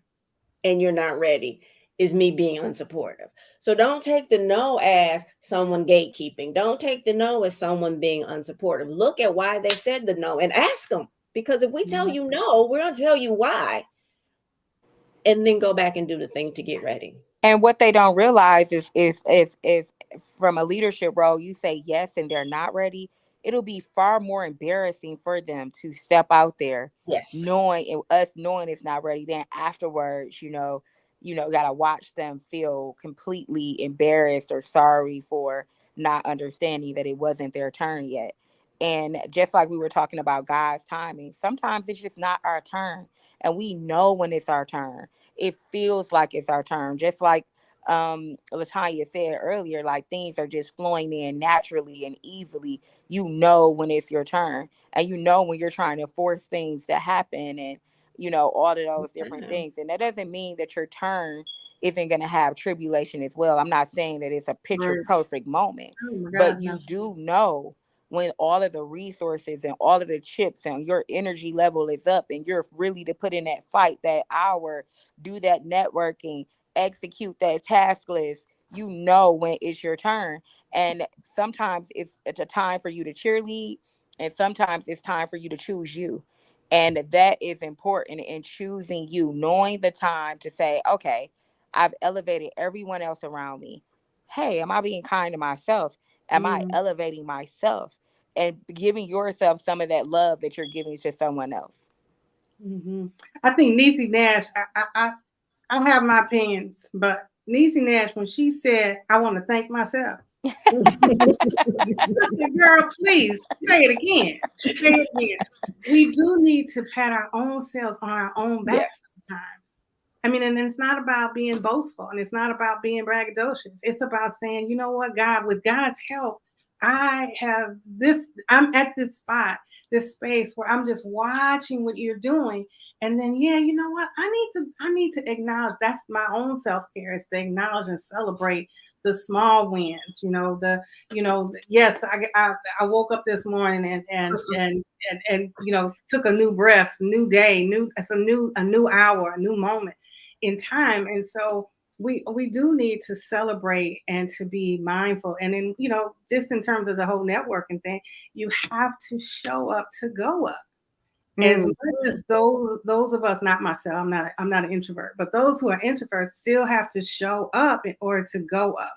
and you're not ready is me being unsupportive. So don't take the no as someone gatekeeping. Don't take the no as someone being unsupportive. Look at why they said the no and ask them. Because if we tell you no, we're going to tell you why. And then go back and do the thing to get ready. And what they don't realize is if from a leadership role you say yes and they're not ready, it'll be far more embarrassing for them to step out there Yes. knowing it's not ready. Then afterwards, gotta watch them feel completely embarrassed or sorry for not understanding that it wasn't their turn yet. And just like we were talking about God's timing, sometimes it's just not our turn. And we know when it's our turn. It feels like it's our turn. Just like LaTanya said earlier, like things are just flowing in naturally and easily. You know when it's your turn. And you know when you're trying to force things to happen and all of those different things. And that doesn't mean that your turn isn't going to have tribulation as well. I'm not saying that it's a picture perfect moment, but you do know when all of the resources and all of the chips and your energy level is up and you're really to put in that fight, that hour, do that networking, execute that task list, you know when it's your turn. And sometimes it's a time for you to cheerlead, and sometimes it's time for you to choose you. And that is important in choosing you, knowing the time to say, okay, I've elevated everyone else around me. Hey, am I being kind to myself? Am I elevating myself and giving yourself some of that love that you're giving to someone else? I think Niecy Nash, I have my opinions, but Niecy Nash, when she said, I want to thank myself. I said, girl, please say it again. Say it again. We do need to pat our own selves on our own backs sometimes. I mean, and it's not about being boastful and it's not about being braggadocious. It's about saying, you know what, God, with God's help, I'm at this spot, this space where I'm just watching what you're doing. And then, you know what? I need to acknowledge, that's my own self-care, is to acknowledge and celebrate the small wins. Yes, I woke up this morning and took a new breath, new day, a new hour, a new moment in time. And so we do need to celebrate and to be mindful. And then, just in terms of the whole networking thing, you have to show up to go up. As much as those of us, not myself, I'm not an introvert, but those who are introverts still have to show up in order to go up.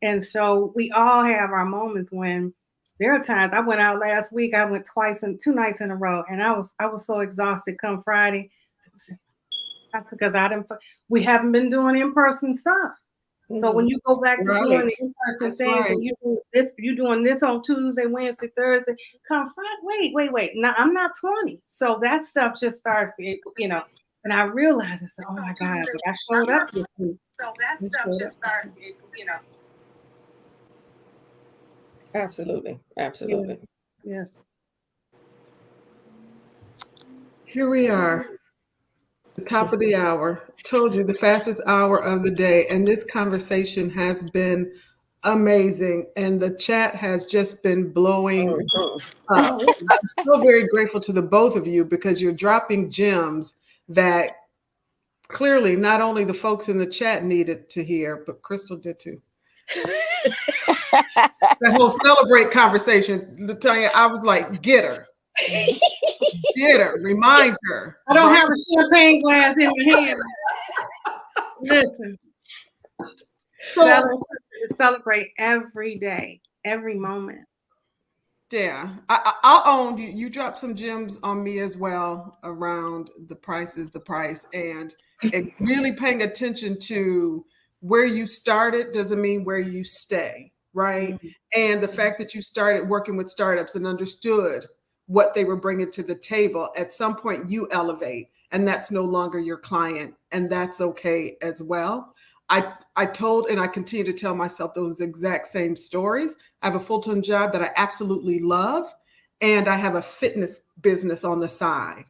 And so we all have our moments when there are times. I went out last week. I went 2 nights in a row, and I was so exhausted. Come Friday, that's because we haven't been doing in-person stuff. So when you go back to doing the in-person things, and you're doing this on Tuesday, Wednesday, Thursday, come Friday, wait. Now I'm not 20. So that stuff just starts, and I realized, I said, oh my God, but I showed up this week. So that stuff just starts, Absolutely. Yes. Here we are, the top of the hour. Told you, the fastest hour of the day. And this conversation has been amazing. And the chat has just been blowing up. I'm so very grateful to the both of you because you're dropping gems that clearly not only the folks in the chat needed to hear, but Crystal did too. That whole celebrate conversation, LaTanya, I was like, get her. Get her, remind her. I don't have a champagne glass in my hand. Listen. So celebrate every day, every moment. Yeah, I'll own you. You dropped some gems on me as well around the price is the price, and really paying attention to where you started doesn't mean where you stay, right? And the fact that you started working with startups and understood what they were bringing to the table, at some point you elevate, and that's no longer your client, and that's okay as well. I told and I continue to tell myself those exact same stories. I have a full-time job that I absolutely love, and I have a fitness business on the side.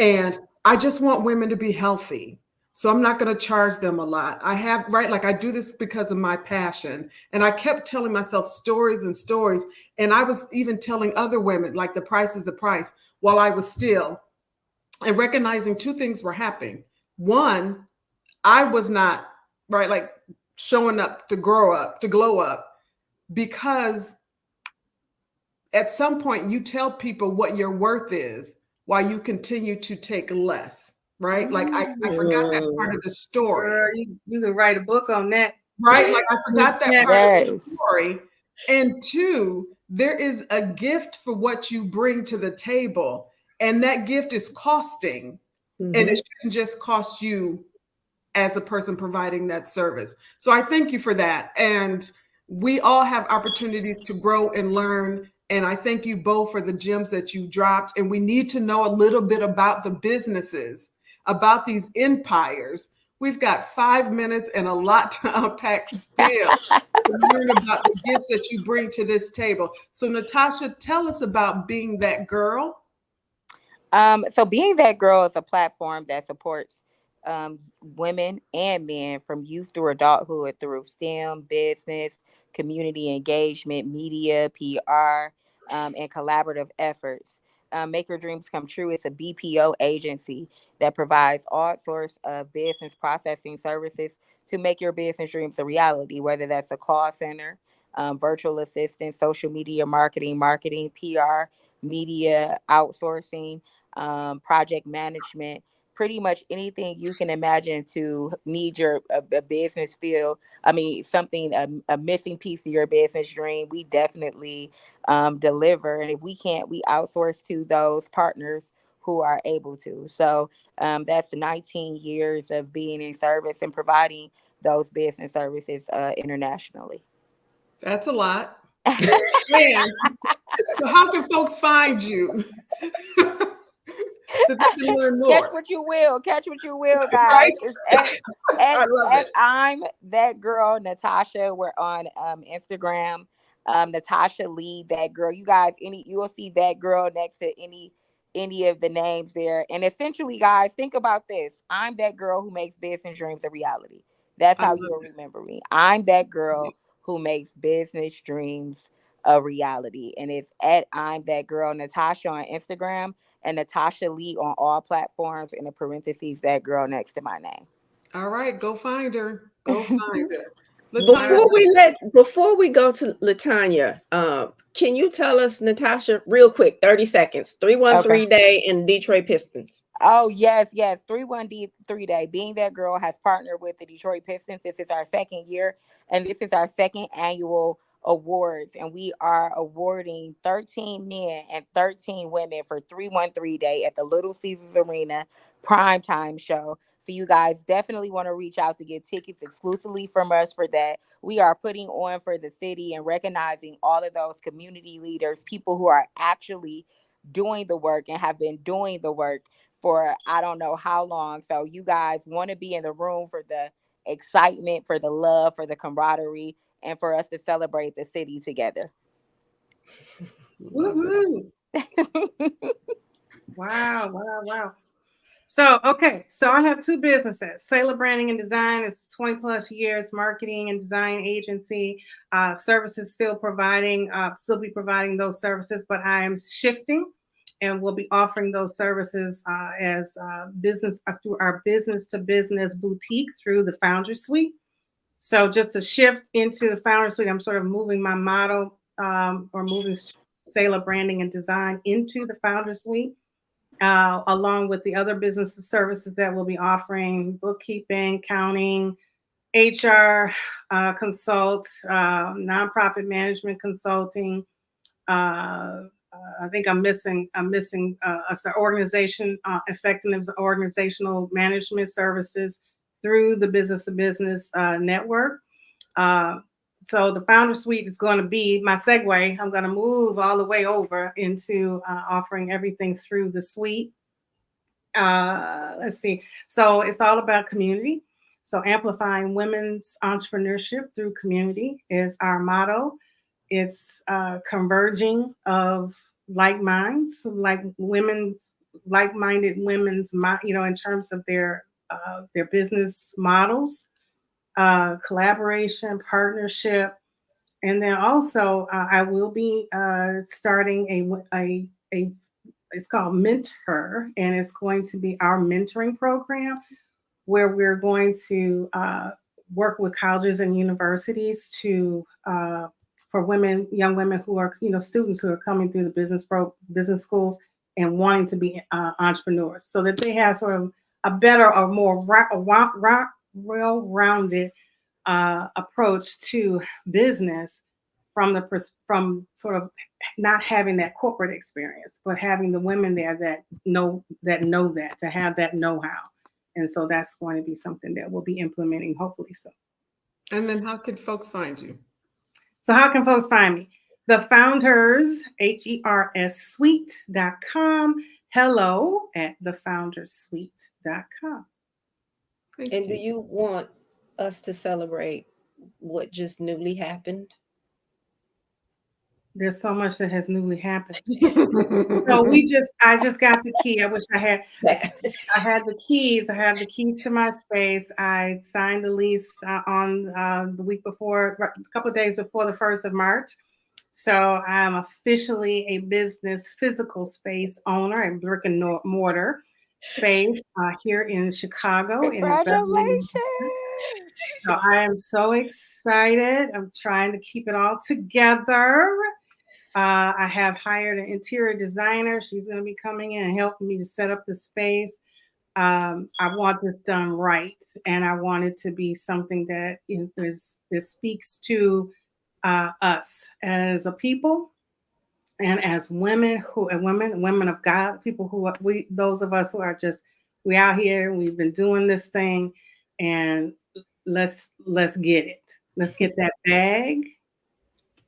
And I just want women to be healthy. So I'm not going to charge them a lot. I do this because of my passion. And I kept telling myself stories and stories. And I was even telling other women, like, the price is the price, while I was still, and recognizing two things were happening. One, I was not like showing up to glow up, because at some point you tell people what your worth is while you continue to take less, right? Like I forgot that part of the story. Girl, you can write a book on that. Right? Like I forgot that part of the Yes. story. And two, there is a gift for what you bring to the table, and that gift is costing, and it shouldn't just cost you as a person providing that service. So I thank you for that. And we all have opportunities to grow and learn. And I thank you both for the gems that you dropped. And we need to know a little bit about the businesses, about these empires. We've got 5 minutes and a lot to unpack still to learn about the gifts that you bring to this table. So Natasha, tell us about Being That Girl. So Being That Girl is a platform that supports women and men from youth through adulthood through STEM, business, community engagement, media, PR, and collaborative efforts. Make Your Dreams Come True. It's a BPO agency that provides all sorts of business processing services to make your business dreams a reality, whether that's a call center, virtual assistant, social media marketing, PR, media outsourcing, project management, pretty much anything you can imagine to need your a business feel. I mean, something a missing piece of your business dream. We definitely deliver, and if we can't, we outsource to those partners who are able to. So that's 19 years of being in service and providing those business services internationally. That's a lot. And so how can folks find you? That they can learn Catch more. what you will. Catch what you will, guys. Right? It's I love it. I'm that girl, Natasha. We're on Instagram. Natasha Lee, that girl. You guys, you will see that girl next to any of the names there. And essentially, guys, think about this. I'm that girl who makes business dreams a reality. That's I how love you'll it. remember me. I'm that girl who makes business dreams a reality. And it's at I'm that girl, Natasha, on Instagram, and Natasha Lee on all platforms, in the parentheses, that girl next to my name. All right, go find her. Go find her. LaTanya, Before we go to LaTanya, can you tell us, Natasha, real quick, 30 seconds, Okay. 313 day in Detroit Pistons? Oh, yes. 313 Day. Being That Girl has partnered with the Detroit Pistons. This is our second year, and this is our second annual awards. And we are awarding 13 men and 13 women for 313 Day at the Little Caesars Arena primetime show. So you guys definitely want to reach out to get tickets exclusively from us for that. We are putting on for the city and recognizing all of those community leaders, people who are actually doing the work and have been doing the work for I don't know how long. So you guys want to be in the room for the excitement, for the love, for the camaraderie, and for us to celebrate the city together. Woo-hoo. Wow. So, okay. So I have two businesses. Sailor Branding and Design is 20 plus years marketing and design agency. Services still be providing those services, but I am shifting and will be offering those services as business through our business to business boutique through the FoundHERS Suite. So just to shift into the FoundHERS Suite, I'm sort of moving my model or moving Sailor Branding and Design into the FoundHERS Suite. Along with the other business services that we'll be offering, bookkeeping, accounting, HR nonprofit management consulting. I think I'm missing the organization effectiveness, organizational management services through the business to business network. So the FoundHERS Suite is going to be my segue. I'm going to move all the way over into offering everything through the suite. Let's see. So it's all about community. So amplifying women's entrepreneurship through community is our motto. It's converging of like minds, like women's, like-minded women's, in terms of their their business models, collaboration, partnership. And then also, I will be starting a it's called Mentor, and it's going to be our mentoring program where we're going to work with colleges and universities to for women, young women who are students who are coming through the business schools and wanting to be entrepreneurs, so that they have sort of a better or more well-rounded approach to business from sort of not having that corporate experience, but having the women there that know that to have that know-how. And so that's going to be something that we'll be implementing hopefully soon. And then how can folks find you? So how can folks find me? The FoundHERS, HERS suite.com. Hello at thefoundersuite.com. And do you want us to celebrate what just newly happened? There's so much that has newly happened. So I just got the key. I wish I had the keys. I have the keys to my space. I signed the lease on the week before, a couple of days before the 1st of March. So I'm officially a business physical space owner, a brick and mortar space here in Chicago. Congratulations. So I am so excited. I'm trying to keep it all together. I have hired an interior designer. She's going to be coming in and helping me to set up the space. I want this done right, and I want it to be something that speaks to us as a people and as women women of God, people who are, those of us who are we out here. We've been doing this thing, and let's get it. Let's get that bag.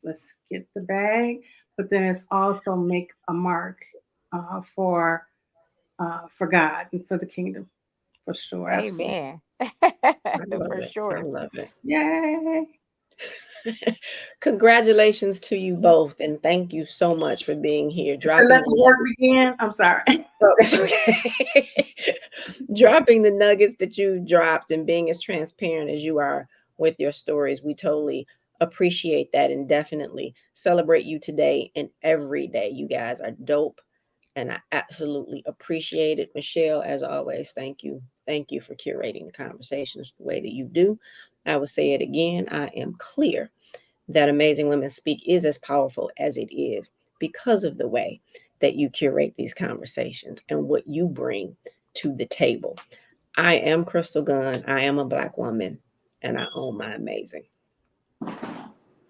Let's get the bag, but then it's also make a mark for God and for the kingdom, for sure. Amen. For sure. I love it. Yay! Congratulations to you both, and thank you so much for being here. Let the work begin. I'm sorry. Oh, that's okay. Dropping the nuggets that you dropped and being as transparent as you are with your stories. We totally appreciate that and definitely celebrate you today and every day. You guys are dope, and I absolutely appreciate it. Michele, as always, thank you. Thank you for curating the conversations the way that you do. I will say it again. I am clear that Amazing Women Speak is as powerful as it is because of the way that you curate these conversations and what you bring to the table. I am Crystal Gunn. I am a Black woman, and I own my amazing.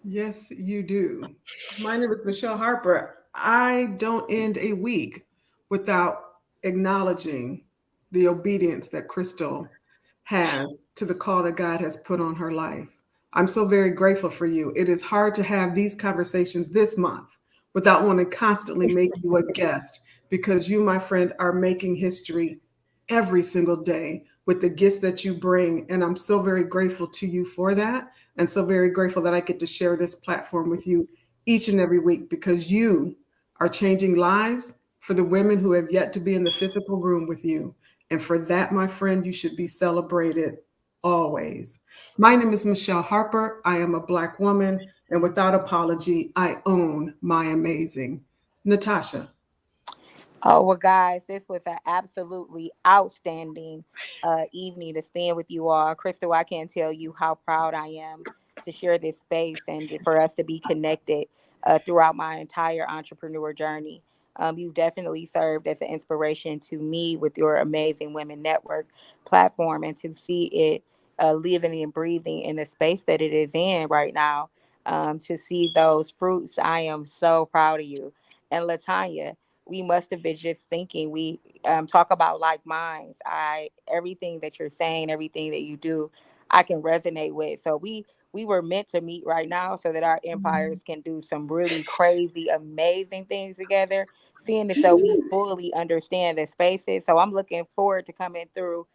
Yes, you do. My name is Michele Harper. I don't end a week without acknowledging the obedience that Crystal has to the call that God has put on her life. I'm so very grateful for you. It is hard to have these conversations this month without wanting to constantly make you a guest, because you, my friend, are making history every single day with the gifts that you bring. And I'm so very grateful to you for that. And so very grateful that I get to share this platform with you each and every week, because you are changing lives for the women who have yet to be in the physical room with you. And for that, my friend, you should be celebrated always. My name is Michele Harper. I am a Black woman, and without apology, I own my amazing. Natasha. Oh, well, guys, this was an absolutely outstanding evening to spend with you all. Crystal, I can't tell you how proud I am to share this space and for us to be connected throughout my entire entrepreneur journey. You've definitely served as an inspiration to me with your Amazing Women Network platform, and to see it living and breathing in the space that it is in right now. To see those fruits, I am so proud of you. And LaTanya, we must have been just thinking. We talk about like minds. Everything that you're saying, everything that you do, I can resonate with. So we were meant to meet right now so that our empires can do some really crazy, amazing things together. Seeing as though we fully understand the spaces. So I'm looking forward to coming through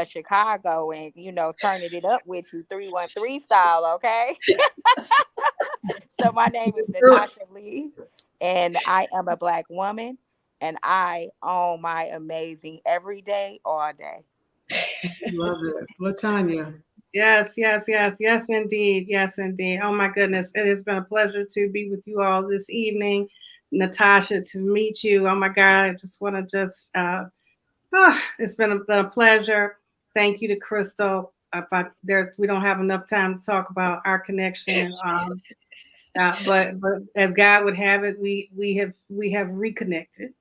Chicago and turning it up with you 313 style. Okay. So my name is Natasha Lee, and I am a Black woman, and I own my amazing every day, all day. Love it. LaTanya. Yes, indeed. Yes, indeed. Oh my goodness. It has been a pleasure to be with you all this evening. Natasha, to meet you. Oh my God. I just want to it's been a pleasure. Thank you to Crystal. We don't have enough time to talk about our connection. But as God would have it, we have reconnected,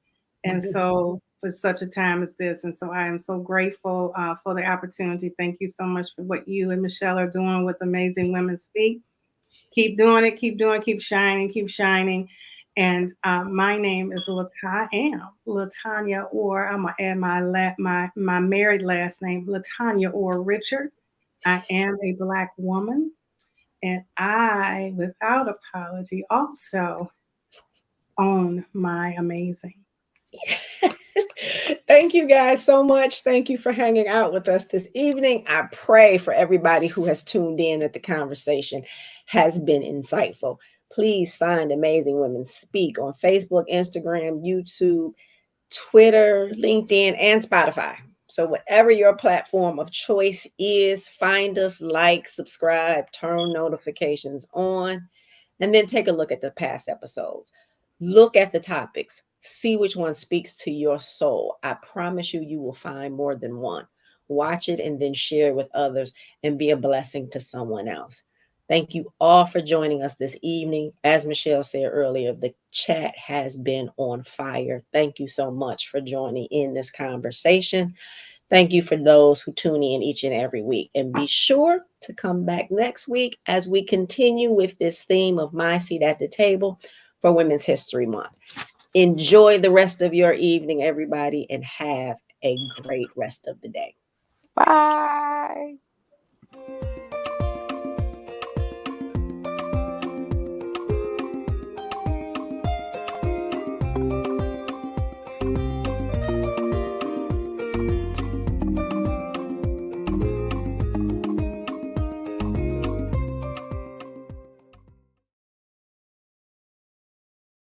and so for such a time as this, and so I am so grateful for the opportunity. Thank you so much for what you and Michele are doing with Amazing Women Speak. Keep doing it, keep shining. And my name is LaTanya, or I'm gonna add my married last name, LaTanya or Richard. I am a Black woman. And I, without apology, also own my amazing. Thank you guys so much. Thank you for hanging out with us this evening. I pray for everybody who has tuned in that the conversation has been insightful. Please find Amazing Women Speak on Facebook, Instagram, YouTube, Twitter, LinkedIn, and Spotify. So whatever your platform of choice is, find us, like, subscribe, turn notifications on, and then take a look at the past episodes. Look at the topics. See which one speaks to your soul. I promise you, you will find more than one. Watch it and then share it with others and be a blessing to someone else. Thank you all for joining us this evening. As Michele said earlier, the chat has been on fire. Thank you so much for joining in this conversation. Thank you for those who tune in each and every week. And be sure to come back next week as we continue with this theme of My Seat at the Table for Women's History Month. Enjoy the rest of your evening, everybody, and have a great rest of the day. Bye.